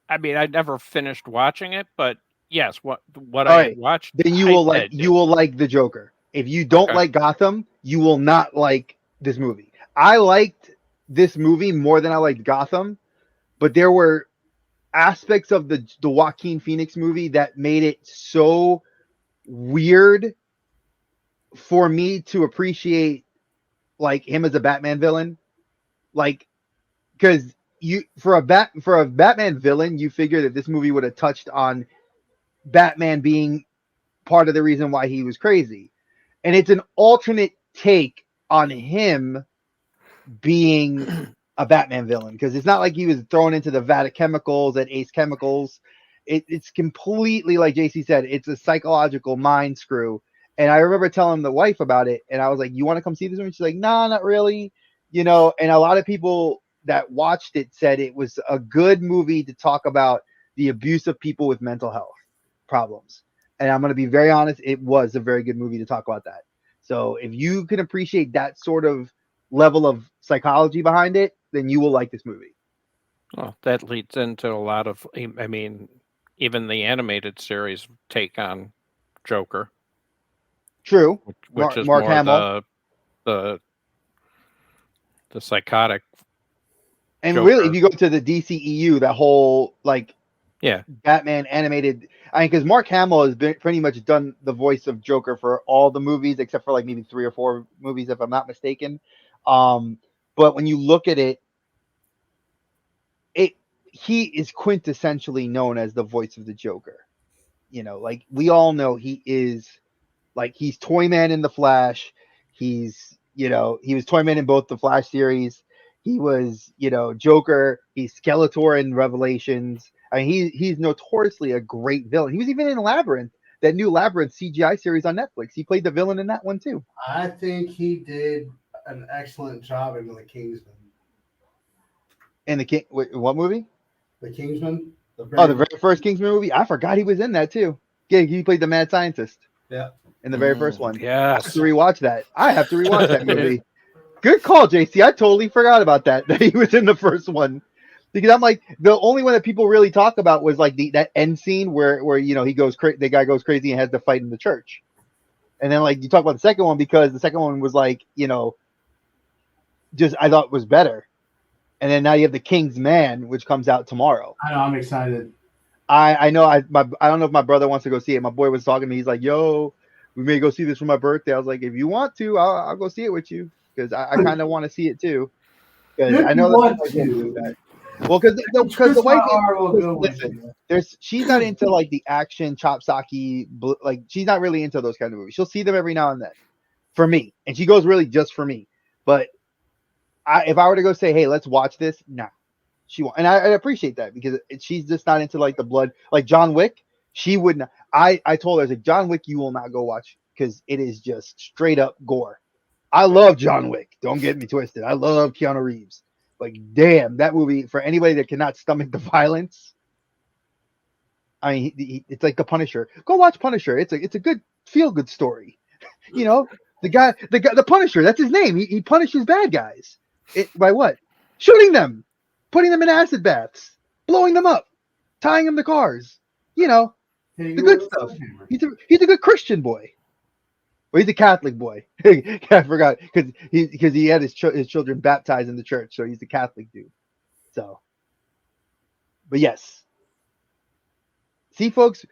I mean, I never finished watching it, but yes, what All I right, watched, then you I will like did. you will like the Joker. If you don't Okay. like Gotham, you will not like this movie. I liked this movie more than I liked Gotham, but there were aspects of the Joaquin Phoenix movie that made it so weird for me to appreciate like him as a Batman villain. Like, because for a Batman villain, you figure that this movie would have touched on Batman being part of the reason why he was crazy. And it's an alternate take on him being a Batman villain because it's not like he was thrown into the vat of chemicals at Ace Chemicals. It's completely like JC said, it's a psychological mind screw. And I remember telling the wife about it, and I was like, "You want to come see this movie?" She's like, "Nah, not really." You know, and a lot of people that watched it said it was a good movie to talk about the abuse of people with mental health problems. And I'm going to be very honest, it was a very good movie to talk about that. So if you can appreciate that sort of level of psychology behind it, then you will like this movie. Well, that leads into a lot of, I mean, even the animated series take on Joker, True. which is Mark more Hamill. the psychotic. And Joker. really, if you go to the DCEU, that whole like Yeah, Batman animated, I mean, because Mark Hamill has been pretty much done the voice of Joker for all the movies except for like maybe 3 or 4 movies, if I'm not mistaken. But when you look at it, he is quintessentially known as the voice of the Joker. You know, like we all know he is like he's Toyman in the Flash. He's, you know, he was Toyman in both the Flash series. He was, you know, Joker. He's Skeletor in Revelations. I mean, he's notoriously a great villain. He was even in Labyrinth, that new Labyrinth CGI series on Netflix. He played the villain in that one too. I think he did an excellent job in The Kingsman. In the King, what movie? The Kingsman. The very first Kingsman movie. I forgot he was in that too. Yeah, he played the mad scientist. Yeah. In the very first one. Yes. I have to rewatch that. that movie. Good call, JC. I totally forgot about that he was in the first one. Because I'm like, the only one that people really talk about was like that end scene where you know he goes the guy goes crazy and has to fight in the church. And then like you talk about the second one because the second one was like, you know, just I thought was better. And then now you have The King's Man, which comes out tomorrow. I know, I'm excited. I know I don't know if my brother wants to go see it. My boy was talking to me. He's like, "Yo, we may go see this for my birthday." I was like, "If you want to, I'll go see it with you because I kind of want to see it too." Because I know that. Well, because the wife she's not into like the action chopsocky, like she's not really into those kind of movies. She'll see them every now and then for me, and she goes really just for me. But if I were to go say, "Hey, let's watch this," nah. She won't, and I appreciate that because she's just not into like the blood, like John Wick. She wouldn't. I told her, I was like, John Wick, you will not go watch because it is just straight up gore. I love John Wick. Don't get me twisted. I love Keanu Reeves. Like, damn, that movie for anybody that cannot stomach the violence. I mean, it's like The Punisher. Go watch Punisher. It's a good feel good story. You know, the Punisher. That's his name. He punishes bad guys. By what? Shooting them. Putting them in acid baths. blowing them up, tying them to cars. You know, Hitting the you good with a stuff. sledgehammer. He's a good Christian boy. Well, he's a Catholic boy. I forgot because he had his children baptized in the church, so he's a Catholic dude. So, but yes, see, folks,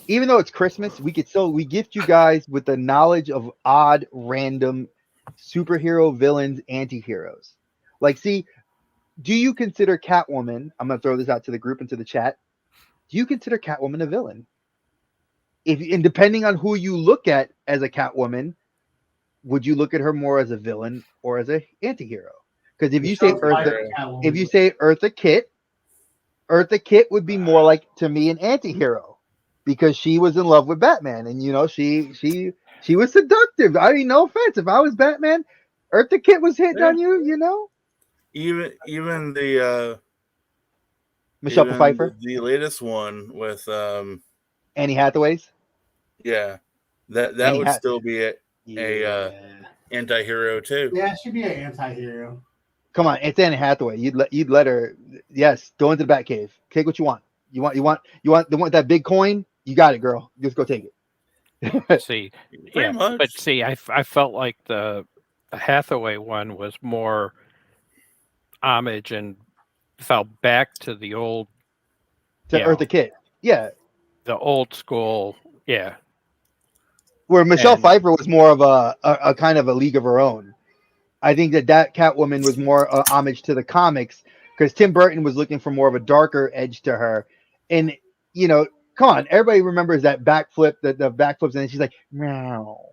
even though it's Christmas, we gift you guys with the knowledge of odd, random superhero villains, anti-heroes. Like, see, do you consider Catwoman? I'm gonna throw this out to the group and to the chat. Do you consider Catwoman a villain? And depending on who you look at as a Catwoman, would you look at her more as a villain or as a anti-hero? Because if you say Eartha Kitt would be more like, to me, an anti-hero because she was in love with Batman, and she was seductive. I mean, no offense, if I was Batman, Eartha Kitt was hitting on you, Even the Michelle Pfeiffer, the latest one with Annie Hathaway's. Yeah, that would still be a anti-hero too. Yeah, she'd be an anti-hero. Come on, it's Anne Hathaway. You'd let her. Yes, go into the Batcave. Take what you want. You want that big coin? You got it, girl. Just go take it. See, but see, I felt like the Hathaway one was more homage and fell back to the old Eartha Kitt. Yeah, the old school. Yeah, where Michelle Pfeiffer was more of a kind of a league of her own. I think that Catwoman was more homage to the comics because Tim Burton was looking for more of a darker edge to her. And, come on, everybody remembers that backflip, the backflips, and then she's like, wow.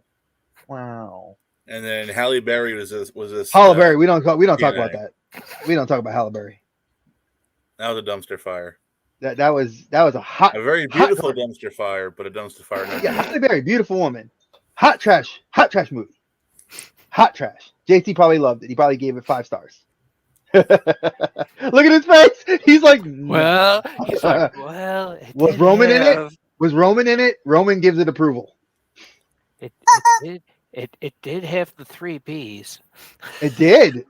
And then Halle Berry was this Halle Berry. We don't talk about that. We don't talk about Halle Berry. That was a dumpster fire. That was a very beautiful dumpster fire, but a dumpster fire. Yeah, Halle Berry, beautiful woman. Hot trash movie. Hot trash. JT probably loved it. He probably gave it 5 stars. Look at his face. He's like, well. Was Roman in it? Was Roman in it? Roman gives it approval. It did have the 3 B's. It did.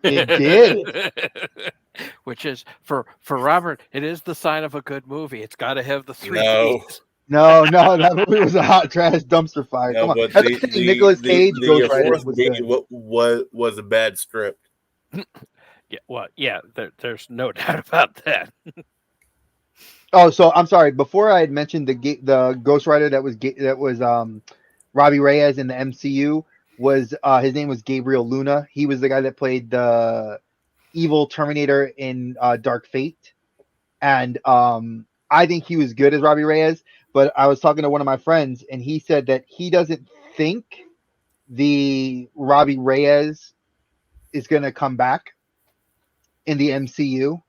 Which is for Robert, it is the sign of a good movie. It's got to have the 3 B's. No, that movie was a hot trash dumpster fire. Come on. Nicolas Cage was a bad script. There's no doubt about that. Oh, so I'm sorry. Before I had mentioned the Ghost Rider that was Robbie Reyes in the MCU was his name was Gabriel Luna. He was the guy that played the evil Terminator in Dark Fate, and I think he was good as Robbie Reyes. But I was talking to one of my friends, and he said that he doesn't think the Robbie Reyes is going to come back in the MCU.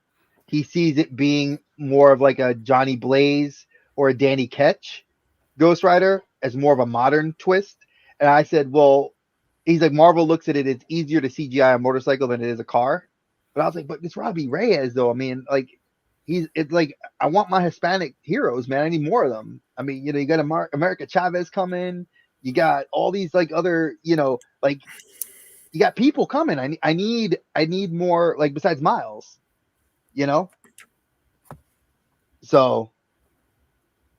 He sees it being more of like a Johnny Blaze or a Danny Ketch Ghost Rider as more of a modern twist. And I said, well, he's like, Marvel looks at it, it's easier to CGI a motorcycle than it is a car. But I was like, but it's Robbie Reyes, though. I mean, like, it's like, I want my Hispanic heroes, man. I need more of them. I mean, you got America Chavez coming. You got all these like other, like you got people coming. I need more, like, besides Miles, So,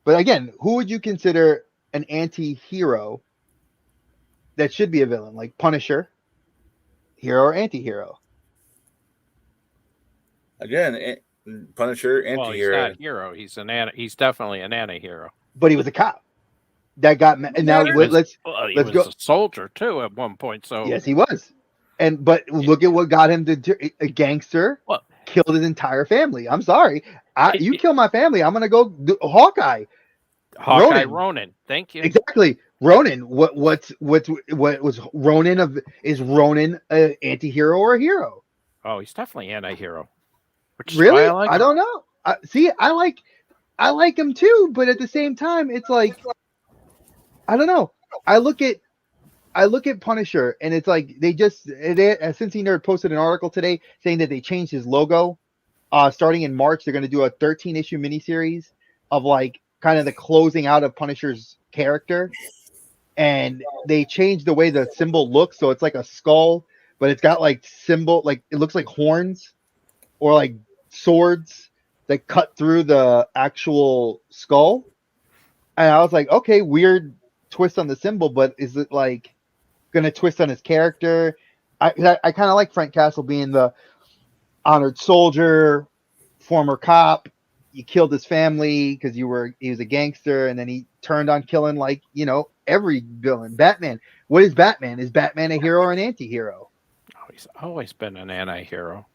but again, who would you consider an anti-hero that should be a villain? Like Punisher, hero or anti-hero? Again, Punisher, anti-hero. Well, he's not a hero. He's definitely an anti-hero. But he was a cop that got. And now he let's was go. A soldier too at one point. So yes, he was. But look at what got him to a gangster. Well, killed his entire family. I'm sorry. You kill my family, I'm gonna go do Hawkeye. Ronin. Thank you. Exactly. Ronin. What was Ronin is Ronin an anti-hero or a hero? Oh, he's definitely anti-hero. Which is really? why I like him. I don't know. I like him too, but at the same time, it's like I don't know. I look at Punisher, and it's like Cincy Nerd posted an article today saying that they changed his logo. Starting in March, they're going to do a 13-issue miniseries of like kind of the closing out of Punisher's character, and they changed the way the symbol looks, so it's like a skull, but it's got like symbol, like it looks like horns or like swords that cut through the actual skull. And I was like, okay, weird twist on the symbol, but is it like going to twist on his character? I kind of like Frank Castle being the honored soldier, former cop. You killed his family because he was a gangster, and then he turned on killing every villain. Batman. What is Batman? Is Batman a hero or an anti-hero? Oh, he's always been an anti-hero.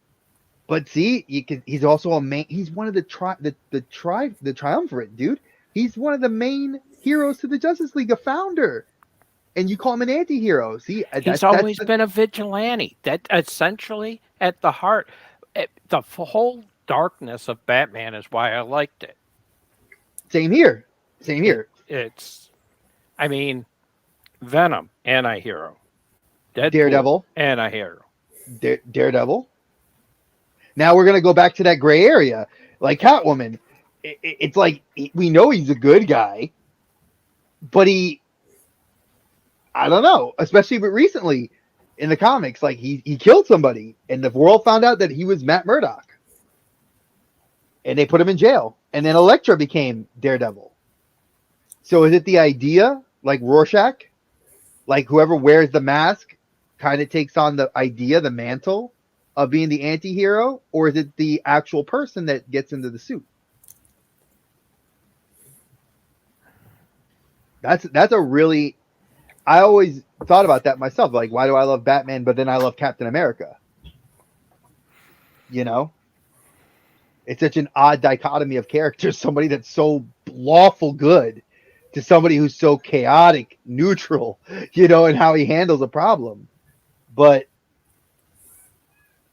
But see, he's also a main. He's one of the triumvirate, dude. He's one of the main heroes to the Justice League, a founder, and you call him an anti-hero. See, he's always been a vigilante. That essentially at the heart, the whole darkness of Batman is why I liked it. Same here. I mean, Venom, anti-hero. Deadpool, Daredevil, anti-hero. Daredevil. Now we're gonna go back to that gray area, like Catwoman. It's like we know he's a good guy, but I don't know. Especially recently in the comics, like he killed somebody, and the world found out that he was Matt Murdock, and they put him in jail. And then Elektra became Daredevil. So is it the idea, like Rorschach, like whoever wears the mask, kind of takes on the idea, the mantle of being the anti-hero, or is it the actual person that gets into the suit? That's a really, I always thought about that myself. Like, why do I love Batman, but then I love Captain America? It's such an odd dichotomy of characters. Somebody that's so lawful good to somebody who's so chaotic, neutral, and how he handles a problem. But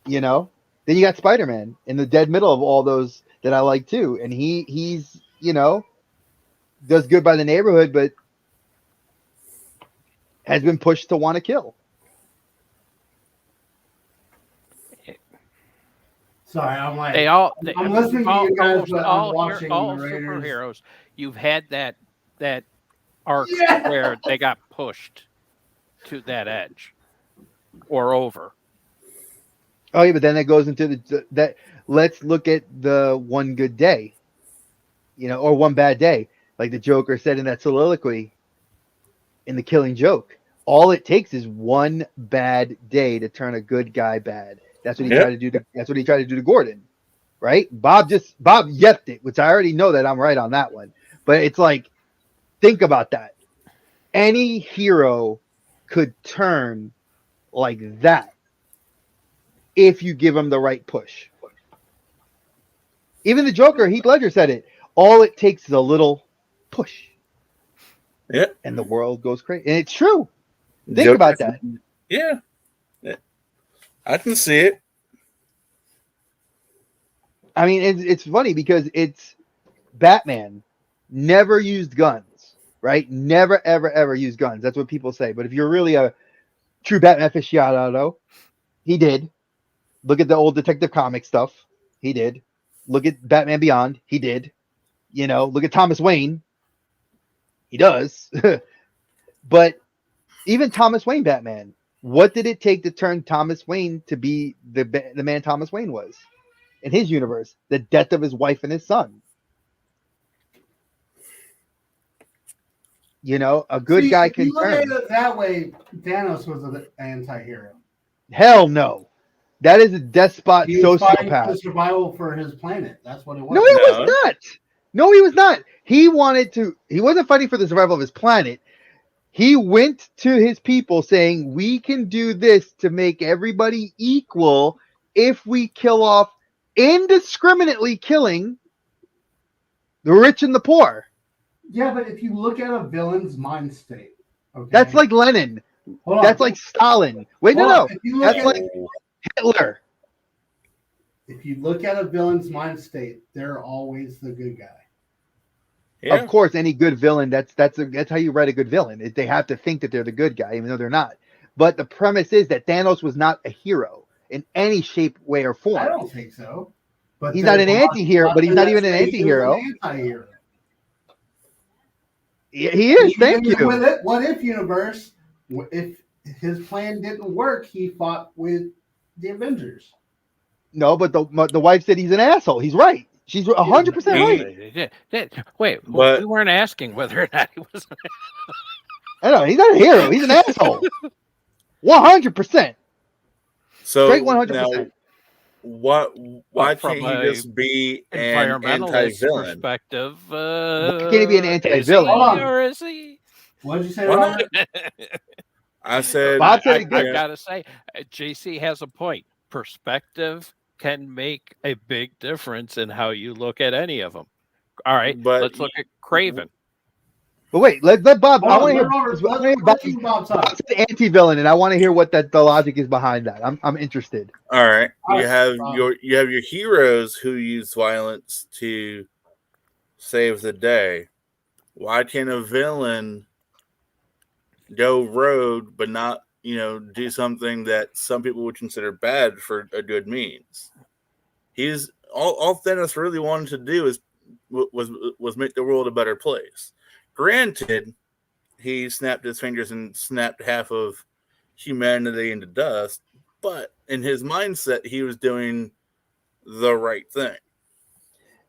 then you got Spider-Man in the dead middle of all those that I like too. And he's does good by the neighborhood, but has been pushed to want to kill. Sorry, I'm like I'm listening to you guys, but I'm all watching all the Raiders. superheroes. You've had that arc Yeah. where they got pushed to that edge or over. Oh yeah, but then it goes into that. Let's look at the one good day, or one bad day, like the Joker said in that soliloquy in The Killing Joke. All it takes is one bad day to turn a good guy bad. That's what he tried to do. That's what he tried to do to Gordon, right? Bob yeffed it, which I already know that I'm right on that one. But it's like, think about that. Any hero could turn like that if you give him the right push. Even the Joker, Heath Ledger said it. All it takes is a little push. Yeah. And the world goes crazy. And it's true. Think about that. Yeah. I can see it. I mean, it's funny because it's Batman never used guns, right? Never, ever, ever used guns. That's what people say. But if you're really a true Batman aficionado, he did. Look at the old Detective Comics stuff. He did. Look at Batman Beyond. He did. Look at Thomas Wayne. He does. But even Thomas Wayne Batman, what did it take to turn Thomas Wayne to be the man Thomas Wayne was in his universe? The death of his wife and his son. A good guy can look turn. at it that way, Thanos was an anti-hero. Hell no. That is a despot He was fighting for the sociopath. survival for his planet. That's what it was. No, he was not. No, he was not. He wasn't fighting for the survival of his planet. He went to his people saying, we can do this to make everybody equal if we kill off, indiscriminately killing the rich and the poor. Yeah, but if you look at a villain's mind state, okay, That's like Lenin. hold on. That's like Stalin. Wait, Hold no. on. If you look That's at- like Hitler. If you look at a villain's mind state, they're always the good guy. Yeah. Of course, any good villain, that's how you write a good villain. They have to think that they're the good guy, even though they're not. But the premise is that Thanos was not a hero in any shape, way, or form. I don't think so. But He's not an anti-hero, but he's not even an anti-hero. Anti-hero. He is. Thank Even you. with it, what if universe? If his plan didn't work, he fought with the Avengers. No, but the wife said he's an asshole. He's right. She's 100% right. Wait, But- we weren't asking whether or not he was. I know he's not a hero. He's an asshole. 100%. So Straight 100%. now, why from can't he a just be an Environmentalist anti-villain? perspective. Why can't he be an Is anti-villain? Hold on. he or is he? What did you say, Why Robert? not? I said, Bob said it I've good. got to say, JC has a point. Perspective can make a big difference in how you look at any of them. All right, But let's look at Craven. But wait, let Bob. I want to hear. Robert, I wanna hear Bob. let Bob talk. Bob's the anti-villain, and I want to hear what the logic is behind that. I'm interested. all right, All you right, have Bob. your heroes who use violence to save the day. Why can't a villain go rogue, but not do something that some people would consider bad for a good means? He's all Thanos really wanted to do was make the world a better place. Granted, he snapped his fingers and snapped half of humanity into dust, but in his mindset, he was doing the right thing.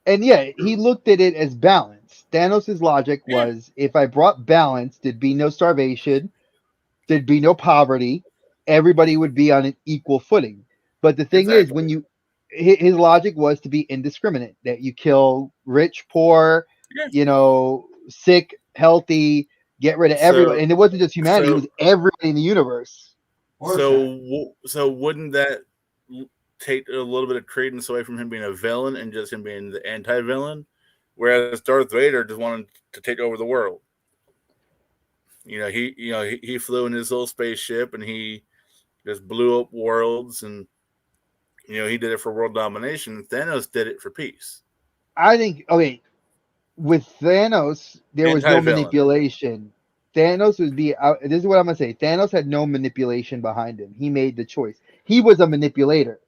And yeah, he looked at it as balance. Thanos' logic Yeah. was, if I brought balance, there'd be no starvation, there'd be no poverty, everybody would be on an equal footing. But the thing is, when his logic was to be indiscriminate, that you kill rich, poor, Yeah. sick, healthy, get rid of everybody. And it wasn't just humanity, it was everybody in the universe. So wouldn't that take a little bit of credence away from him being a villain and just him being the anti-villain? Whereas Darth Vader just wanted to take over the world. He flew in his little spaceship and he just blew up worlds, and he did it for world domination. Thanos did it for peace. I think with Thanos, there was no Anti-villain. manipulation. Thanos would be out. This is what I'm gonna say. Thanos had no manipulation behind him. He made the choice. He was a manipulator.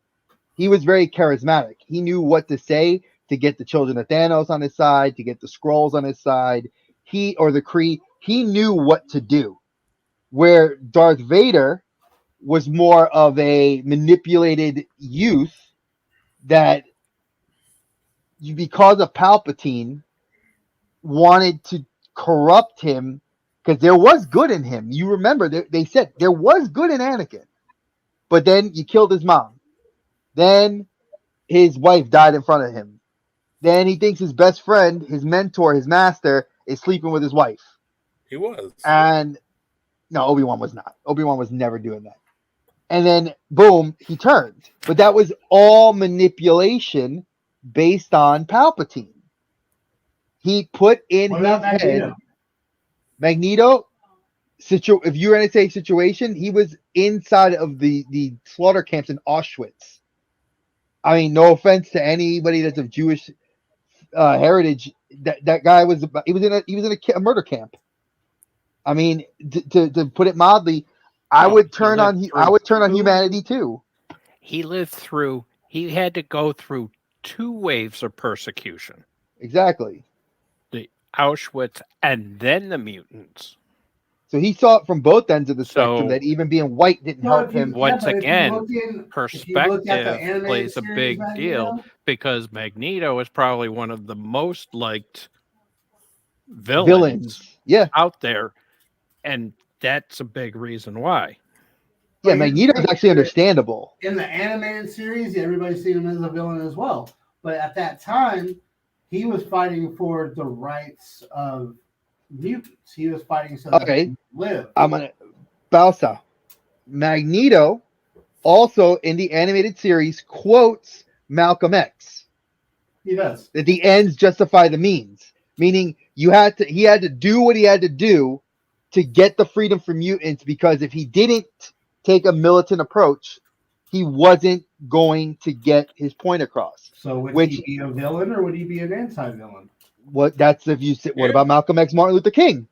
He was very charismatic. He knew what to say to get the children of Thanos on his side, to get the Skrulls on his side. The Kree. He knew what to do. Where Darth Vader was more of a manipulated youth that because of Palpatine wanted to corrupt him, because there was good in him. You remember they said there was good in Anakin, but then you killed his mom. Then his wife died in front of him. Then he thinks his best friend, his mentor, his master, is sleeping with his wife. He was. And no, Obi-Wan was not. Obi-Wan was never doing that. And then boom, he turned. But that was all manipulation based on Palpatine. He put in What his about head Magneto. If you were going to say situation, he was inside of the slaughter camps in Auschwitz. I mean, no offense to anybody that's of Jewish heritage. That guy was in a murder camp. I mean, to put it mildly, I would turn on humanity too. He had to go through 2 waves of persecution. Exactly. The Auschwitz and then the mutants. So he saw it from both ends of the spectrum, that even being white didn't help him. Once again, perspective plays a big deal, because Magneto is probably one of the most liked villains out there, and that's a big reason why. Yeah, Magneto is actually understandable. In the animated series, everybody's seen him as a villain as well. But at that time, he was fighting for the rights of mutants. He was fighting so that they live. I'm gonna Balsa. Magneto also in the animated series quotes Malcolm X. He does. That the ends justify the means. Meaning he had to do what he had to do to get the freedom for mutants, because if he didn't take a militant approach, he wasn't going to get his point across. So would he be a villain or would he be an anti-villain? What about Malcolm X, Martin Luther King?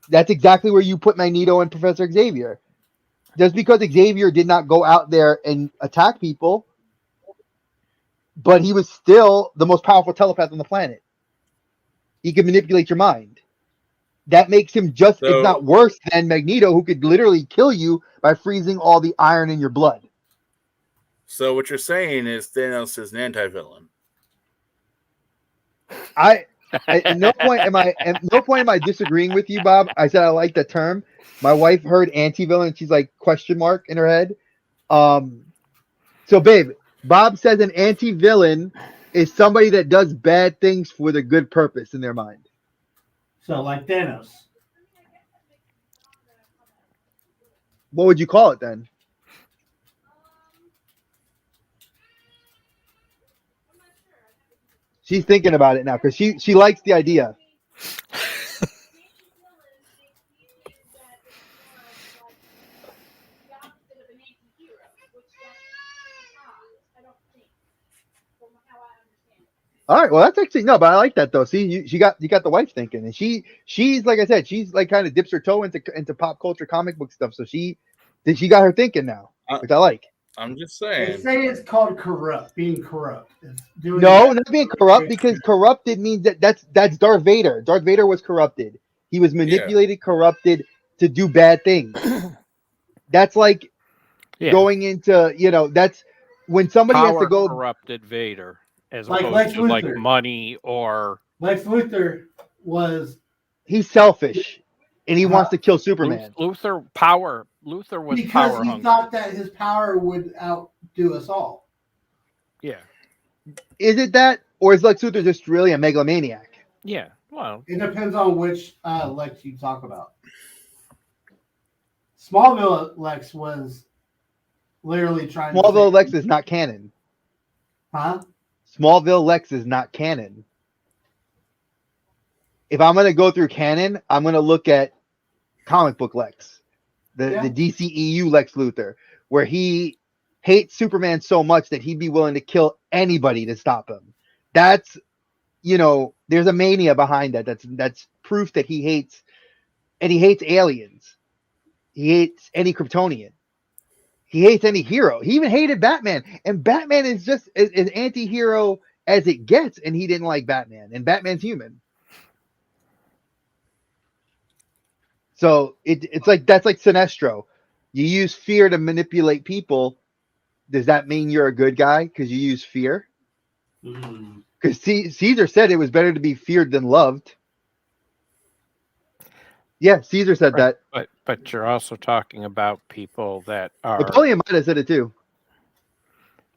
That's exactly where you put Magneto and Professor Xavier. Just because Xavier did not go out there and attack people, but he was still the most powerful telepath on the planet. He could manipulate your mind. That makes him if not worse than Magneto, who could literally kill you by freezing all the iron in your blood. So what you're saying is Thanos is an anti-villain. At no point am I disagreeing with you, Bob. I said I like the term. My wife heard anti-villain. She's like question mark in her head. So babe, Bob says an anti-villain is somebody that does bad things for the good purpose in their mind. So like Thanos. What would you call it then? She's thinking about it now because she likes the idea. All right, well that's actually no, but I like that though. See, you got the wife thinking, and she's like I said, she's like kind of dips her toe into pop culture, comic book stuff. So she got her thinking now, which I like. I'm just They saying. say it's called corrupt, being corrupt. It's doing No, not being corrupt, because corrupted means that's Darth Vader. Darth Vader was corrupted. He was manipulated, corrupted to do bad things. That's like going into, that's when somebody has to go. Corrupted Vader, as Like opposed Lex to like Luthor. money or. Lex Luthor was. He's selfish, and he wants to kill Superman. Luther was Because power he hungry. thought that his power would outdo us all. Yeah. Is it that, or is Lex Luthor just really a megalomaniac? Yeah. Well, It depends on which Lex you talk about. Smallville Lex was literally trying Smallville to. Lex is not canon. Huh? Smallville Lex is not canon. If I'm going to go through canon, I'm going to look at comic book Lex, the DCEU Lex Luthor, where he hates Superman so much that he'd be willing to kill anybody to stop him. That's, there's a mania behind that. That's proof that he hates, and he hates aliens. He hates any Kryptonian. He hates any hero. He even hated Batman, and Batman is just as anti-hero as it gets, and he didn't like Batman, and Batman's human. So it's like that's like Sinestro. You use fear to manipulate people. Does that mean you're a good guy because you use fear? Because Caesar said it was better to be feared than loved. Yeah, Caesar said that. But you're also talking about people that are Napoleon might have said it too.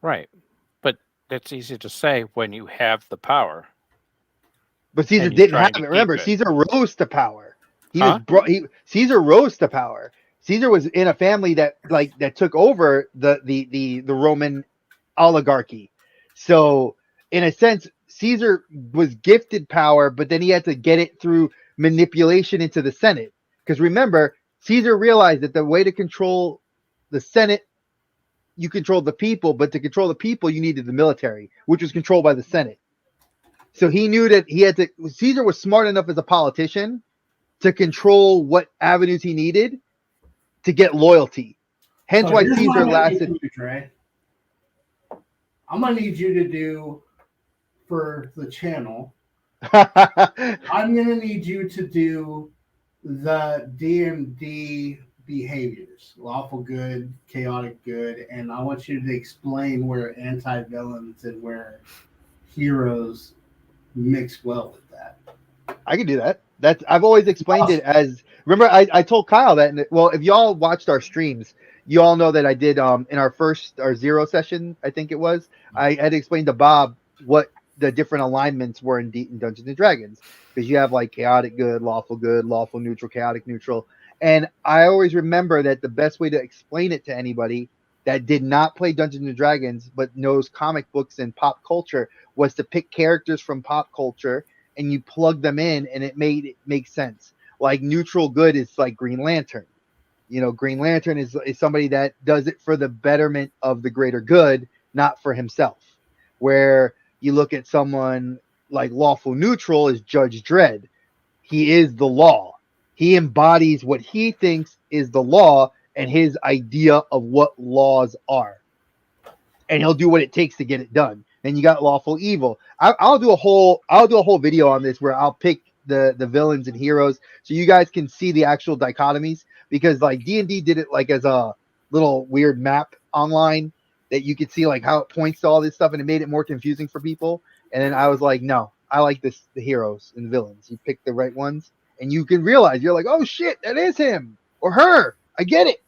Right. But that's easy to say when you have the power. But Caesar And he's didn't trying have to it. Remember, keep it. Caesar rose to power. Huh? Caesar rose to power. Caesar was in a family that took over the Roman oligarchy. So in a sense, Caesar was gifted power, but then he had to get it through manipulation into the Senate. Because remember, Caesar realized that the way to control the Senate, you control the people, but to control the people, you needed the military, which was controlled by the Senate. So he knew that he had to. Caesar was smart enough as a politician to control what avenues he needed to get loyalty. Hence why Caesar lasted. I'm gonna need you to do for the channel. I'm gonna need you to do the DMD behaviors: lawful good, chaotic good, and I want you to explain where anti-villains and where heroes mix well with that. I can do that. I've always explained it as. Remember, I told Kyle that. If y'all watched our streams, you all know that I did in our zero session. I think it was. I had explained to Bob what the different alignments were in Dungeons and Dragons, because you have like chaotic good, lawful neutral, chaotic neutral. And I always remember that the best way to explain it to anybody that did not play Dungeons and Dragons but knows comic books and pop culture was to pick characters from pop culture and you plug them in, and it made it make sense. Like neutral good is like Green Lantern. Green Lantern is somebody that does it for the betterment of the greater good, not for himself. Where you look at someone like lawful neutral is Judge Dredd. He is the law. He embodies what he thinks is the law and his idea of what laws are. And he'll do what it takes to get it done. And you got lawful evil. I'll do a whole video on this where I'll pick the villains and heroes so you guys can see the actual dichotomies, because like D&D did it like as a little weird map online that you could see like how it points to all this stuff, and it made it more confusing for people. And then I was like, no, I like the heroes and villains. You pick the right ones, and you can realize you're like, oh shit, that is him or her. I get it.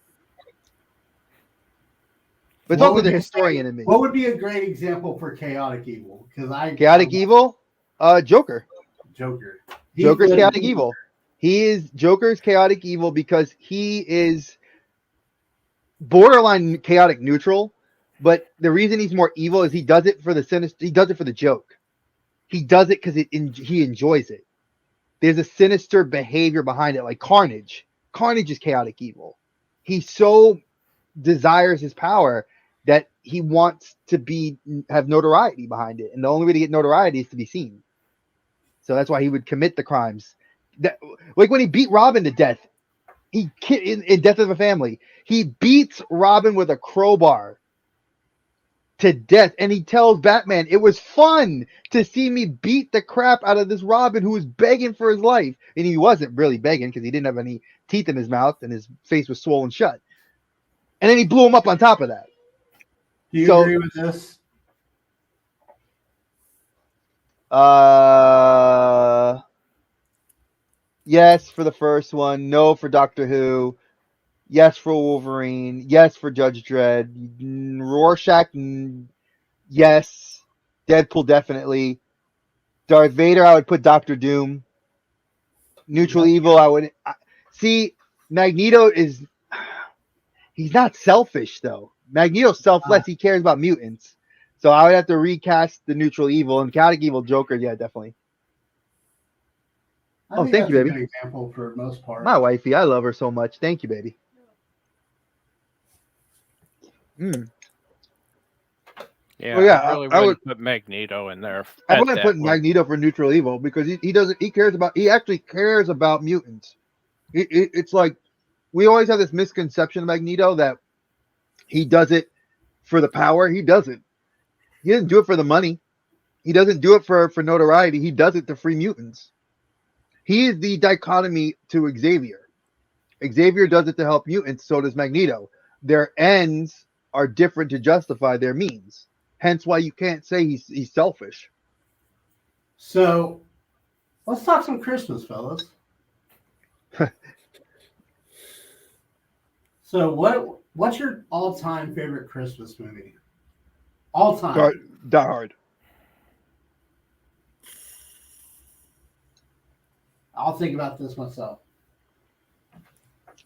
But it's What also would the you historian in me. What would be a great example for chaotic evil? Because Chaotic evil, Joker. Joker. Joker's chaotic evil. Joker's chaotic evil because he is borderline chaotic neutral, but the reason he's more evil is he does it for the sinister. He does it for the joke. He does it because he enjoys it. There's a sinister behavior behind it, like Carnage. Carnage is chaotic evil. He so desires his power that he wants to have notoriety behind it, and the only way to get notoriety is to be seen. So that's why he would commit the crimes. Like when he beat Robin to death, in Death of a Family, he beats Robin with a crowbar to death, and he tells Batman, "It was fun to see me beat the crap out of this Robin who was begging for his life," and he wasn't really begging because he didn't have any teeth in his mouth and his face was swollen shut. And then he blew him up on top of that. Do you agree with this? Yes for the first one. No for Doctor Who. Yes for Wolverine. Yes for Judge Dredd. Rorschach. Yes. Deadpool definitely. Darth Vader. I would put Doctor Doom. Neutral evil. I would see. Magneto is. He's not selfish though. Magneto's selfless. He cares about mutants. So I would have to recast the neutral evil and chaotic evil Joker. Yeah, definitely. I think thank you, baby. A good example for the most part. My wifey, I love her so much. Thank you, baby. Yeah, well, yeah, I really wouldn't put Magneto in there. I wouldn't put Magneto for neutral evil because he actually cares about mutants. It's like we always have this misconception of Magneto that he does it for the power. He doesn't. He doesn't do it for the money. He doesn't do it for notoriety. He does it to free mutants. He is the dichotomy to Xavier. Xavier does it to help mutants, so does Magneto. Their ends are different to justify their means. Hence why you can't say he's selfish. So let's talk some Christmas, fellas. So what's your all-time favorite Christmas movie? All time. Die Hard. I'll think about this myself.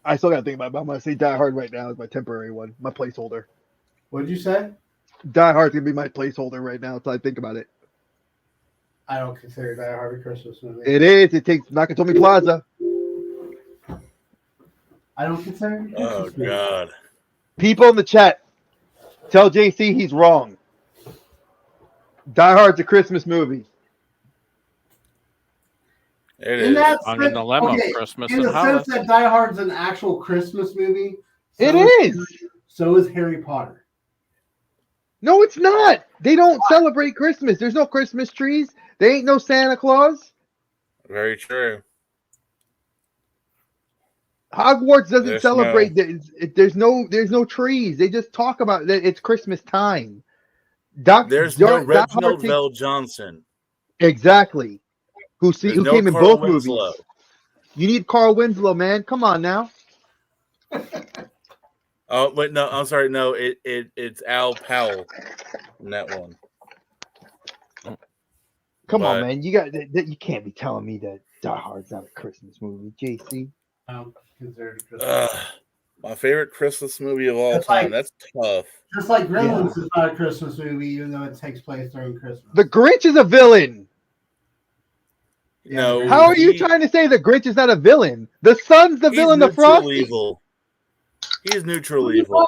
I still got to think about it, but I'm going to say Die Hard right now is my temporary one, my placeholder. What did you say? Die Hard's going to be my placeholder right now until I think about it. I don't consider Die Hard a Christmas movie. It is. It takes Nakatomi Plaza. I don't consider it a Christmas movie. God. People in the chat, tell JC he's wrong. Die Hard's a Christmas movie. It in is. that I'm sense, in the limo. okay, Christmas in and the Holiday. sense that Die Hard's an actual Christmas movie. It is. So is Harry Potter. No, it's not. They don't celebrate Christmas. There's no Christmas trees. There ain't no Santa Claus. Very true. Hogwarts doesn't celebrate. There's no trees. They just talk about that it's Christmas time. There's no Reginald Vell Johnson. Exactly. Who came in Carl both Winslow. movies. You need Carl Winslow, man. Come on now. Oh, wait, no, I'm sorry. No, it's Al Powell in that one. Come on, man. You can't be telling me that Die Hard's not a Christmas movie, JC. I don't consider it a Christmas movie. My favorite Christmas movie of all time. That's tough. Just like Gremlins is not a Christmas movie, even though it takes place during Christmas. The Grinch is a villain. No. How are you trying to say the Grinch is not a villain? The son's the villain of Frosty. Evil. He's neutral evil.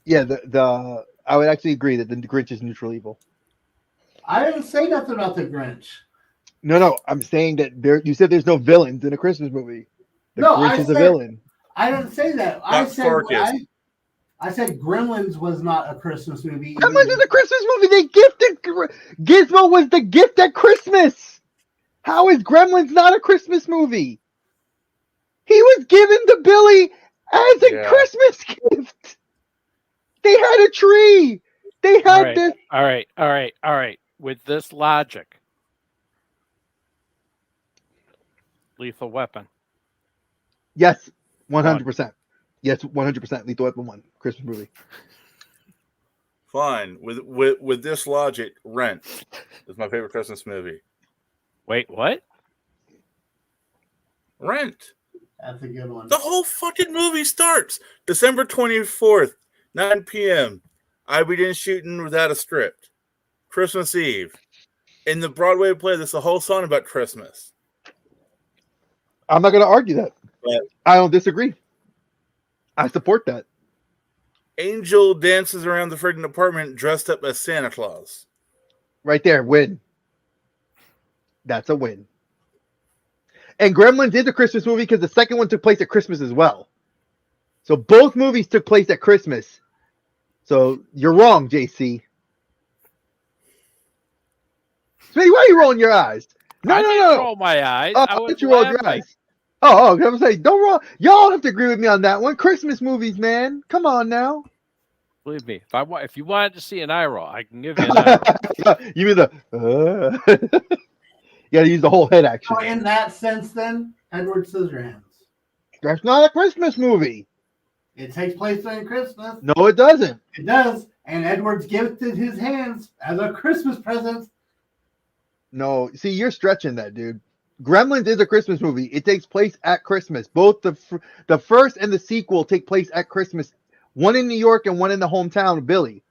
Yeah, I would actually agree that the Grinch is neutral evil. I didn't say nothing about the Grinch. No, I'm saying that you said there's no villains in a Christmas movie. The Grinch is a villain. I didn't say that. I said Gremlins was not a Christmas movie. Gremlins is a Christmas movie. They gifted Gizmo was the gift at Christmas. How is Gremlins not a Christmas movie? He was given to Billy as a Christmas gift. They had a tree. They had this. All right. with this logic, Lethal Weapon. Yes, 100%. Yes, 100%. Lethal Weapon 1, Christmas movie. Fine. With this logic, Rent is my favorite Christmas movie. Wait, what? Rent. That's a good one. The whole fucking movie starts December 24th, 9 p.m. I begin shooting without a script. Christmas Eve. In the Broadway play, there's a whole song about Christmas. I'm not going to argue that. But I don't disagree. I support that. Angel dances around the freaking apartment dressed up as Santa Claus. Right there, win. That's a win. And Gremlins is a Christmas movie because the second one took place at Christmas as well. So both movies took place at Christmas. So you're wrong, JC. Smitty, why are you rolling your eyes? I didn't roll my eyes. Oh, I was you rolled your laughing. eyes. Oh, I'm saying, don't roll. Y'all have to agree with me on that one. Christmas movies, man. Come on now. Believe me, if you wanted to see an eye roll, I can give you an eye roll. You mean the... You got to use the whole head action. So in that sense, then, Edward Scissorhands. That's not a Christmas movie. It takes place during Christmas. No, it doesn't. It does. And Edward's gifted his hands as a Christmas present. No, see, you're stretching that, dude. Gremlins is a Christmas movie. It takes place at Christmas. Both the first and the sequel take place at Christmas. One in New York and one in the hometown of Billy.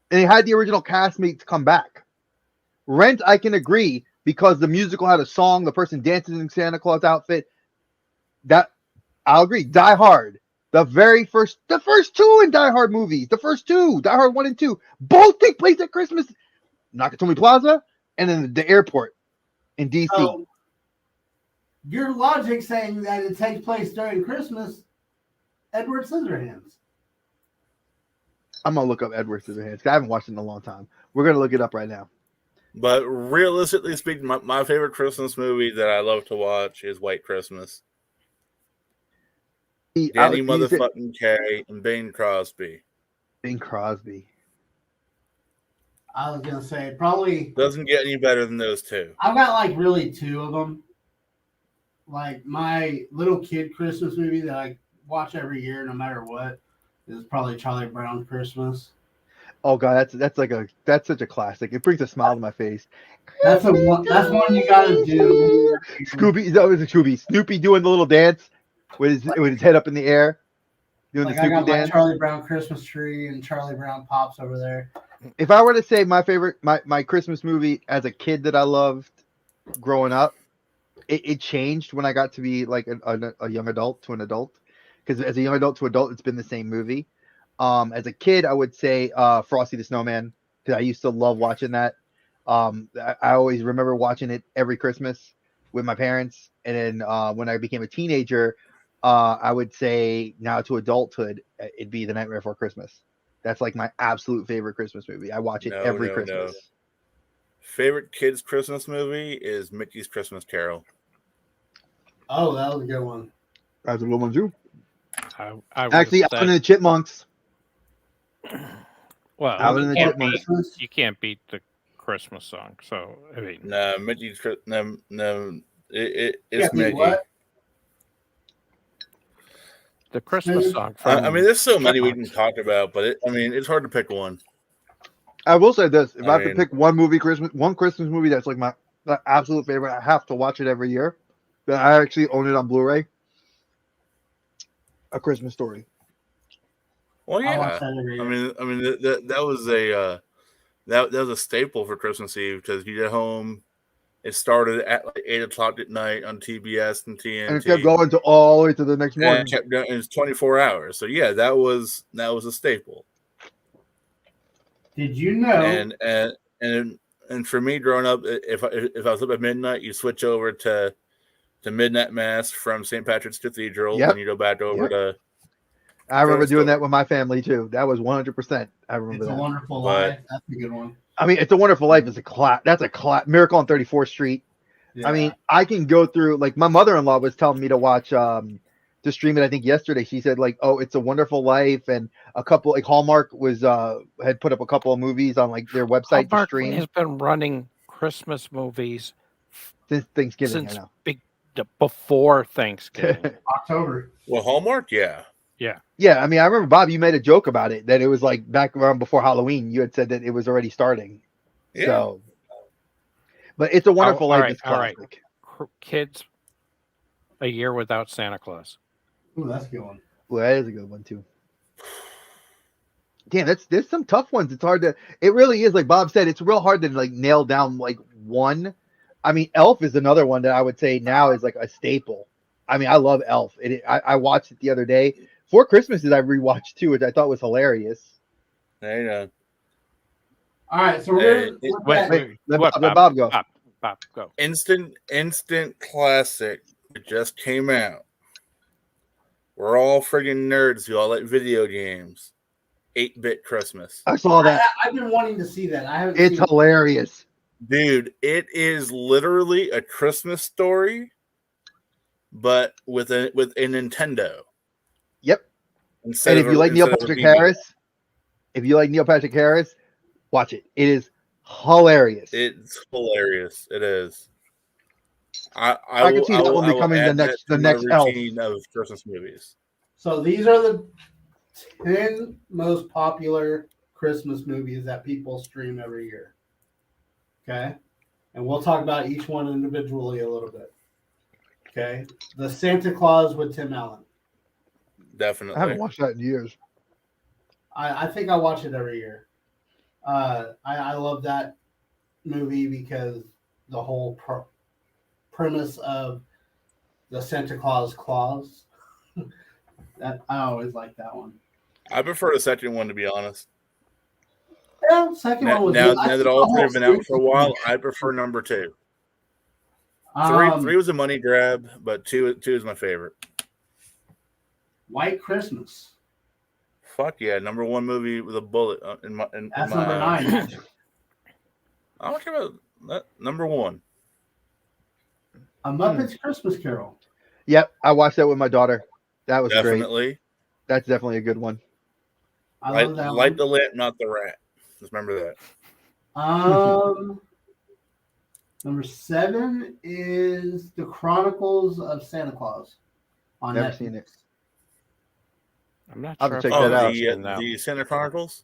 And they had the original castmates come back. Rent, I can agree, because the musical had a song. The person dances in Santa Claus outfit. That I'll agree. Die Hard, the first two in Die Hard movies, the first two, Die Hard 1 and 2, both take place at Christmas. Nakatomi Plaza and then the airport in DC. So, your logic saying that it takes place during Christmas, Edward Scissorhands. I'm gonna look up Edward Scissorhands. I haven't watched it in a long time. We're gonna look it up right now. But realistically speaking, my favorite Christmas movie that I love to watch is White Christmas. Danny motherfucking Kaye and Bing Crosby. Bing Crosby. I was gonna say probably Doesn't get any better than those two. I've got like really two of them. Like my little kid Christmas movie that I watch every year, no matter what, is probably Charlie Brown's Christmas. Oh god, that's such a classic. It brings a smile to my face. That's one you gotta do. Snoopy doing the little dance with his head up in the air, doing Like the I Snoopy got my dance. Charlie Brown Christmas tree and Charlie Brown Pops over there. If I were to say my favorite, my Christmas movie as a kid that I loved growing up, it changed when I got to be like a young adult to an adult. Because as a young adult to adult, it's been the same movie. As a kid, I would say Frosty the Snowman, because I used to love watching that. I always remember watching it every Christmas with my parents. And then when I became a teenager, I would say now to adulthood, it'd be The Nightmare Before Christmas. That's like my absolute favorite Christmas movie. I watch it every Christmas. No. Favorite kids' Christmas movie is Mickey's Christmas Carol. Oh, that was a good one. That's a good one too. Actually, Alvin and the Chipmunks. Well, Alvin and the Chipmunks. You can't beat the Christmas song. So I mean, No, Mickey's no. It's Yeah, Mickey. what? the Christmas song. I mean, there's so many we can talk about, but it's hard to pick one. I will say this: if I have to pick one Christmas movie that's like my absolute favorite, I have to watch it every year. But I actually own it on Blu-ray. A Christmas Story. Well, I yeah. watch that every year. That was a staple for Christmas Eve because you get home. It started at like 8:00 at night on TBS and TNT, And it kept going to all the way to the next morning. And it kept going. It was 24 hours. So yeah, that was a staple. Did you know? And for me growing up, if I was up at midnight, you switch over to midnight mass from St. Patrick's Cathedral, and you go back over to. I remember doing that with my family too. That was 100%. I remember It's that. a Wonderful Life. That's a good one. I mean, It's a Wonderful Life is that's a Miracle on 34th Street. Yeah. I mean, I can go through, like, my mother-in-law was telling me to watch to stream it. I think yesterday she said like, "Oh, It's a Wonderful Life," and a couple like Hallmark was had put up a couple of movies on like their website to Hallmark stream has been running Christmas movies since Thanksgiving. since I know. before Thanksgiving. October. Well, Hallmark, yeah. Yeah, I mean, I remember Bob. You made a joke about it that it was like back around before Halloween. You had said that it was already starting. Yeah. So, but It's a Wonderful all Life right, is all right. classic. Kids, A Year Without Santa Claus. Ooh, that's a good one. Well, that is a good one too. Damn, there's some tough ones. It's hard to. It really is like Bob said. It's real hard to like nail down like one. I mean, Elf is another one that I would say now is like a staple. I mean, I love Elf. I watched it the other day. Four Christmases I rewatched too, which I thought was hilarious. There you go. All right, so we're gonna Let Bob go. Bob, go. Instant classic. It just came out. We're all friggin' nerds who all like video games. 8-Bit Christmas. I saw that. I've been wanting to see that. I haven't. It's seen hilarious. Dude, it is literally a Christmas story, but with a Nintendo. Yep. Instead And if of you a- like Neil instead of a Patrick BB. Harris, watch it. It is hilarious. It's hilarious. It is. I can see that one becoming the next Elf. routine of Christmas movies. So these are the 10 most popular Christmas movies that people stream every year. Okay, and we'll talk about each one individually a little bit. Okay, the Santa Claus with Tim Allen. Definitely. I haven't watched that in years. I think I watch it every year. I love that movie because the whole premise of the Santa Claus. That I always like that one. I prefer the second one, to be honest. Yeah, second one was Now good. I that think all the three whole have been out series for a was while, good. I prefer number 2. Um, Three was a money grab, but two is my favorite. White Christmas. Fuck yeah, number 1 movie with a bullet in my. That's in my number eye. 9. Actually. I don't care about that. Number 1. A Muppets Christmas Carol. Yep, I watched that with my daughter. That was great. Definitely. That's definitely a good one. I love that Light one. the lamp, not the rat. Just remember that. Number 7 is The Chronicles of Santa Claus on Never Netflix. seen it. I'm not I'll sure. check if that I've out. seen that The one. Santa Chronicles.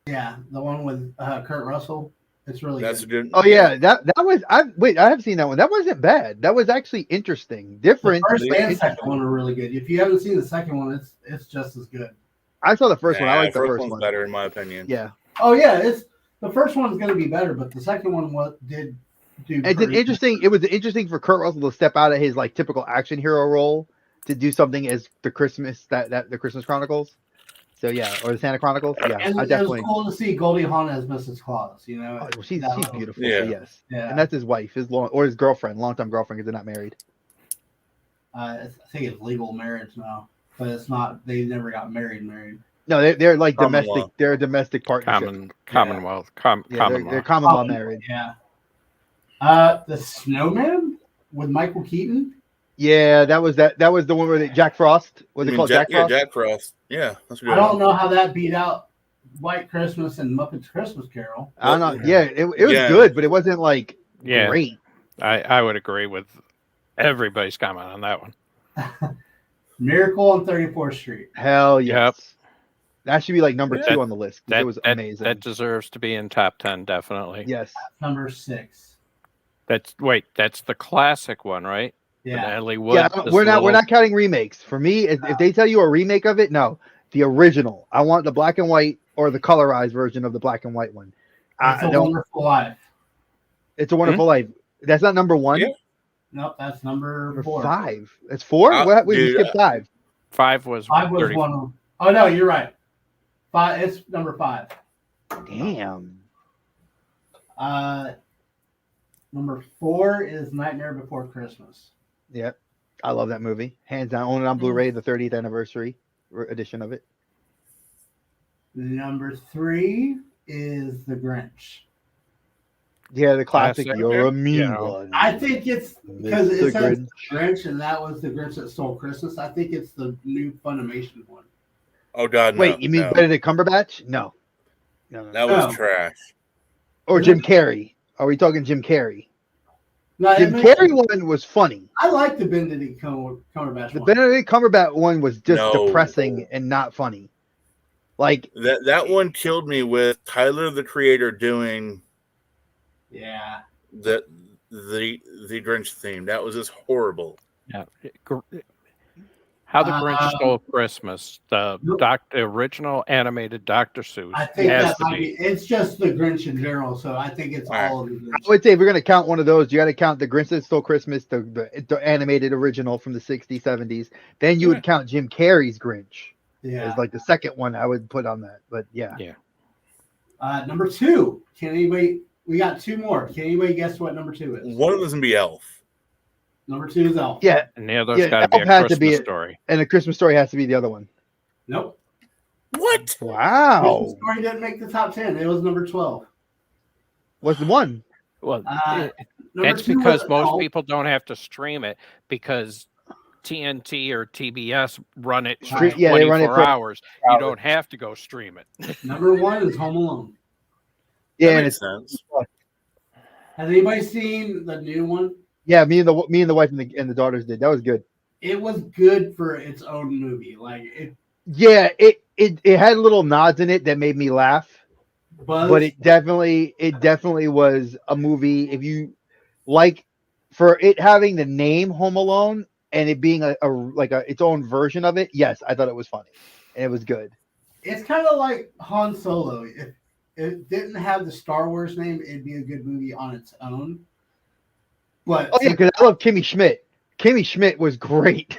Yeah, the one with Kurt Russell. It's really That's a good. good. Oh yeah, that was I have seen that one. That wasn't bad. That was actually interesting, The different. first but and interesting. second one are really good. If you haven't seen the second one, it's just as good. I saw the first one. I like the first first one's one. better in my opinion. Yeah, Oh yeah, it's the first one's going to be better, but the second one did do. it's an pretty interesting. It was interesting for Kurt Russell to step out of his like typical action hero role to do something as the Christmas the Christmas Chronicles. So yeah, or the Santa Chronicles. Yeah, And I it definitely. was cool to see Goldie Hawn as Mrs. Claus. You know, Oh, well, she's That was- beautiful. Yeah. So yes, Yeah, and that's his wife, his girlfriend, longtime girlfriend, because they're not married. I think it's legal marriage now, but it's not. They never got married. No, they're like Common domestic. law. They're a domestic partnership. Commonwealth. Yeah, Common they're law. common law married. Yeah. The Snowman with Michael Keaton. Yeah, that was the one where Jack Frost was I it mean, called Jack Frost? Yeah, Jack Frost. Yeah, that's a good. I don't one. know how that beat out White Christmas and Muppets Christmas Carol. I don't know. Yeah, it was Yeah. good, but it wasn't like Yeah. great. I would agree with everybody's comment on that one. Miracle on 34th Street. Hell yes. Yep. That should be like number Yeah. 2 on the list. 'Cause it was amazing. That deserves to be in top 10, definitely. Yes. Number 6. That's the classic one, right? The Yeah. Natalie Wood. Yeah, this we're little- not counting remakes. For me, if they tell you a remake of it, no. The original. I want the black and white or the colorized version of the black and white one. It's a Wonderful Life. It's a Wonderful Life. That's not number 1. Yeah. Nope, that's number Number 4. 5. It's 4? Wait, dude, we skipped 5. 5 was 5 was 30. one. Oh no, you're right. 5. It's number 5. Damn. Number 4 is Nightmare Before Christmas. Yep. I love that movie. Hands down. Own it on Blu-ray, the 30th anniversary edition of it. Number 3 is The Grinch. Yeah, the classic. Classic, You're a mean you know. one. I think it's because Mr. it says Grinch. Grinch, and that was the Grinch that stole Christmas. I think it's the new Funimation one. Oh God, no! Wait, you mean no. Benedict Cumberbatch? No. No. That was No. trash. Or Is Jim it? Carrey. Are we talking Jim Carrey? No, it Jim makes- Carrey one was funny. I like the Benedict Cumberbatch The one. Benedict Cumberbatch one was just No. depressing and not funny. Like That one killed me with Tyler the Creator doing Yeah. the Grinch theme. That was just horrible. Yeah. How the Grinch Stole Christmas, the original animated Dr. Seuss. I think has that to might be. It's just the Grinch in general, so I think it's all of the Grinch. I would say if we're gonna count one of those, you got to count the Grinch That Stole Christmas, the animated original from the 60s, 70s. Then you would count Jim Carrey's Grinch. Yeah. As like the second one I would put on that. But yeah. Number 2. Can anybody? We got 2 more. Can anybody guess what number 2 is? One of them is gonna be Elf. Number 2 is Elf. Yeah. And the other's got to be a Elf had to Christmas be story. And a Christmas Story has to be the other one. Nope. What? Wow. Christmas Story didn't make the top 10. It was number 12. What's the one? Well, Number that's 2 because was most Elf. people don't have to stream it because TNT or TBS run it for Right. Yeah, they run it 24 for hours. You don't have to go stream it. Number 1 is Home Alone. Yeah, That and makes it's sense. Has anybody seen the new one? yeah. Me and the wife and the daughters did. That was good. It was good for its own movie. Like it Yeah, it had little nods in it that made me laugh. buzzed. But it definitely was a movie. If you like, for it having the name Home Alone and it being a its own version of it, yes, I thought it was funny and it was good. It's kind of like Han Solo. If it didn't have the Star Wars name, it'd be a good movie on its own. But Oh yeah, because I love Kimmy Schmidt. Kimmy Schmidt was great.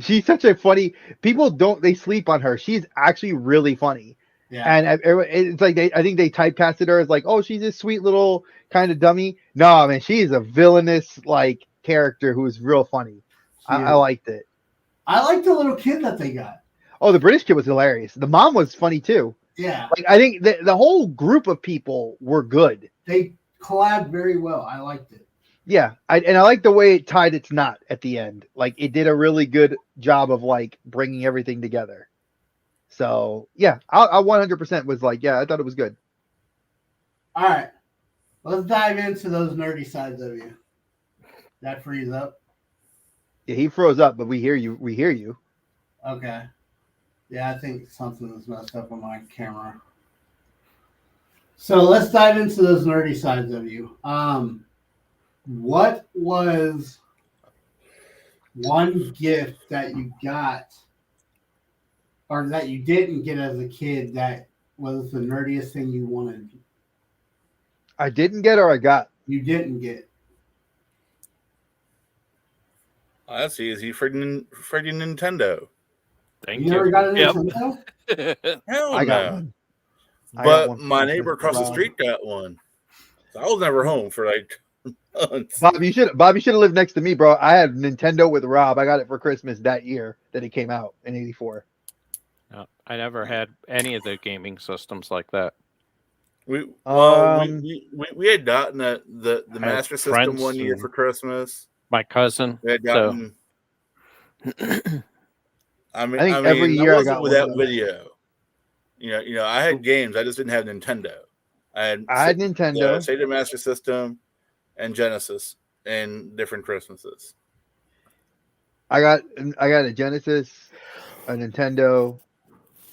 She's such a funny. People they sleep on her. She's actually really funny. yeah, And it's like I think they typecasted her as like, oh, she's this sweet little kind of dummy. No, man, she's a villainous like character who is real funny. I liked it. I like the little kid that they got. Oh, the British kid was hilarious. The mom was funny too. Yeah, Like I think the whole group of people were good. they collabed very well. I liked it. Yeah, I like the way it tied its knot at the end. Like it did a really good job of like bringing everything together. So yeah, I 100% was like, yeah, I thought it was good. All right, let's dive into those nerdy sides of you. That frees up. Yeah, he froze up, but we hear you. We hear you. Okay. Yeah, I think something was messed up on my camera. So let's dive into those nerdy sides of you. What was one gift that you got or that you didn't get as a kid that was the nerdiest thing you wanted? I didn't get or I got. You didn't get. Oh, that's easy. Freaking Nintendo. Thank You you. never got a Yep. Nintendo? Hell I got no. one. I got But one for my Christmas. neighbor across the street got one. So I was never home for like months. Bob, you should have lived next to me, bro. I had Nintendo with Rob. I got it for Christmas that year that it came out in '84. No, I never had any of the gaming systems like that. We had gotten the had Master System friends one year who- for Christmas. My cousin. We had So- gotten. I I think every year I wasn't got without one. video. You know, I had games. I just didn't have Nintendo. I had Nintendo. Sega Master System and Genesis and different Christmases. I got a Genesis, a Nintendo,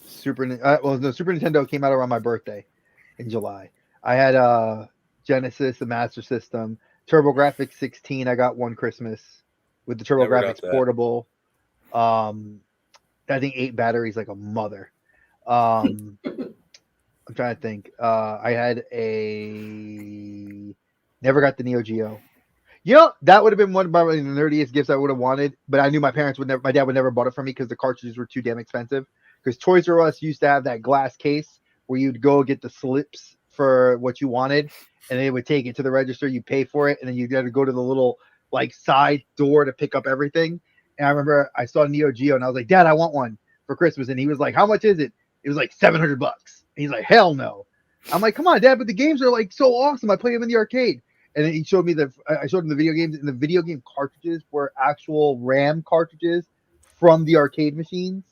Super Nintendo came out around my birthday in July. I had a Genesis, a Master System, TurboGrafx 16. I got one Christmas with the Never got TurboGrafx that. portable. I think 8 batteries like a mother. I'm trying to think. I had never got the Neo Geo. You know, that would have been one of the nerdiest gifts I would have wanted, but I knew my dad would never bought it for me because the cartridges were too damn expensive. Because Toys R Us used to have that glass case where you'd go get the slips for what you wanted, and they would take it to the register, you pay for it, and then you got to go to the little like side door to pick up everything. And I remember I saw Neo Geo and I was like, Dad, I want one for Christmas. And he was like, how much is it? It was like $700. And he's like, hell no. I'm like, come on, Dad, but the games are like so awesome. I play them in the arcade. And then he showed me I showed him the video games, and the video game cartridges were actual RAM cartridges from the arcade machines.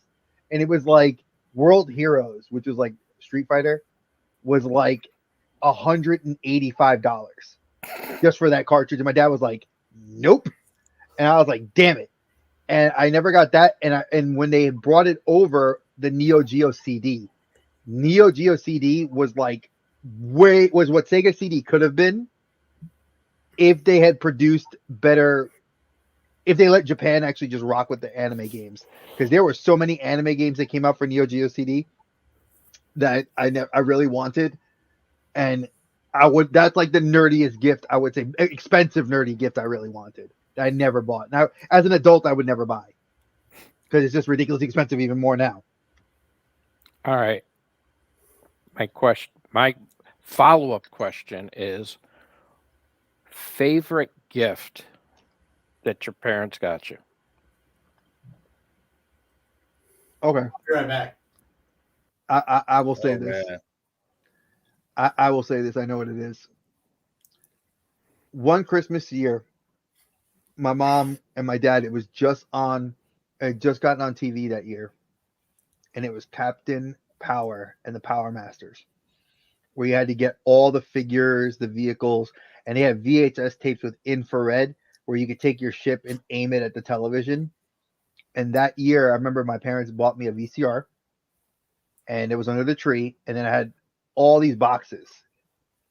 And it was like World Heroes, which was like Street Fighter, was like $185 just for that cartridge. And my dad was like, nope. And I was like, damn it. And I never got that. And when they brought it over, the Neo Geo CD was like was what Sega CD could have been if they had produced better, if they let Japan actually just rock with the anime games, because there were so many anime games that came out for Neo Geo CD that I really wanted, and that's like the nerdiest gift, I would say, expensive nerdy gift I really wanted that I never bought. Now as an adult I would never buy because it's just ridiculously expensive even more now. All right. My follow-up question is favorite gift that your parents got you. Okay. Be right back. I will say this. Man. I will say this. I know what it is. One Christmas year, my mom and my dad, it was just gotten on TV that year. And it was Captain Power and the Power Masters, where you had to get all the figures, the vehicles, and they had VHS tapes with infrared where you could take your ship and aim it at the television. And that year, I remember my parents bought me a VCR, and it was under the tree, and then I had all these boxes.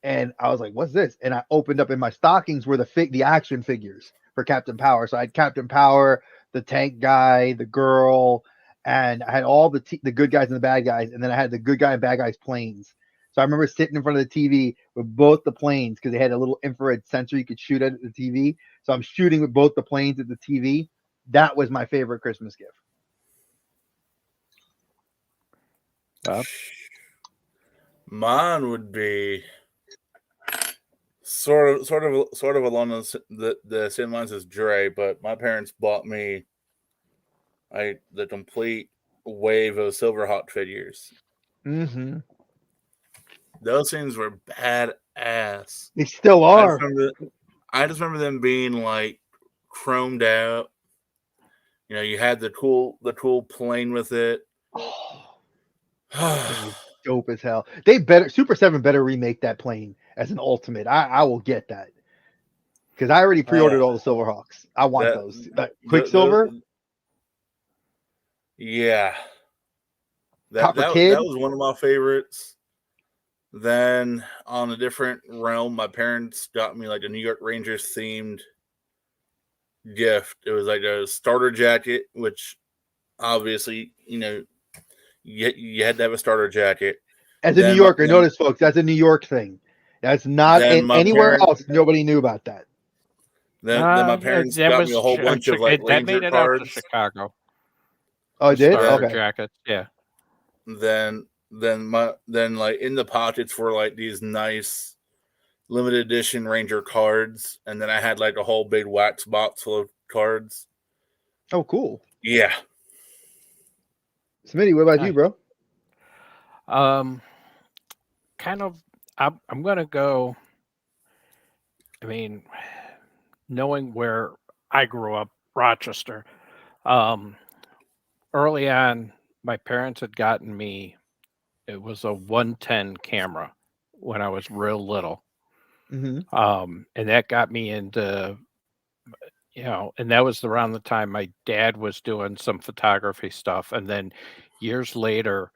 And I was like, what's this? And I opened up, in my stockings were the action figures for Captain Power. So I had Captain Power, the tank guy, the girl, and I had all the good guys and the bad guys, and then I had the good guy and bad guys planes. So I remember sitting in front of the TV with both the planes because they had a little infrared sensor you could shoot at the TV. So I'm shooting with both the planes at the TV. That was my favorite Christmas gift. Mine would be sort of along the same lines as Dre, but my parents bought me the complete wave of Silverhawk figures. Mm-hmm. Those things were badass. They still are. I just remember them being like chromed out. You know, you had the cool plane with it. Oh, dope as hell. Super 7 better remake that plane as an ultimate. I will get that. Because I already pre-ordered all the Silverhawks. I want those. Quicksilver? Yeah. That was one of my favorites. Then on a different realm, my parents got me like a New York Rangers themed gift. It was like a starter jacket, which obviously, you know, you had to have a starter jacket. As a New Yorker, notice, folks, that's a New York thing. That's not anywhere else. Nobody knew about that. Then my parents got me a whole bunch of like that made Ranger it cards. out to Chicago. Oh, it did? Starter Okay. Jackets, yeah. Then like in the pockets were like these nice limited edition Ranger cards, and then I had like a whole big wax box full of cards. Oh, cool. Yeah. Smitty, what about you, bro? Kind of. I'm gonna go. I mean, knowing where I grew up, Rochester. Early on, my parents had gotten me. It was a 110 camera when I was real little. Mm-hmm. And that got me into, and that was around the time my dad was doing some photography stuff. And then years later,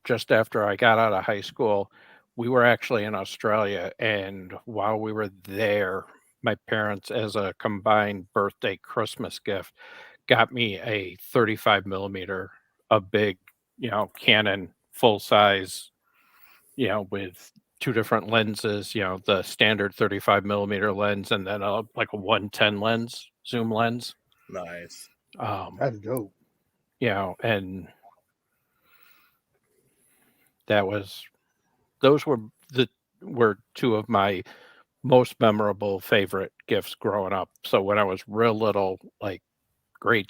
just after I got out of high school, we were actually in Australia. And while we were there, my parents, as a combined birthday Christmas gift, got me a 35 millimeter, a big, Canon full size, with two different lenses, the standard 35 millimeter lens and then like a 110 lens, zoom lens. Nice. That's dope. And those were two of my most memorable favorite gifts growing up. So when I was real little, like grade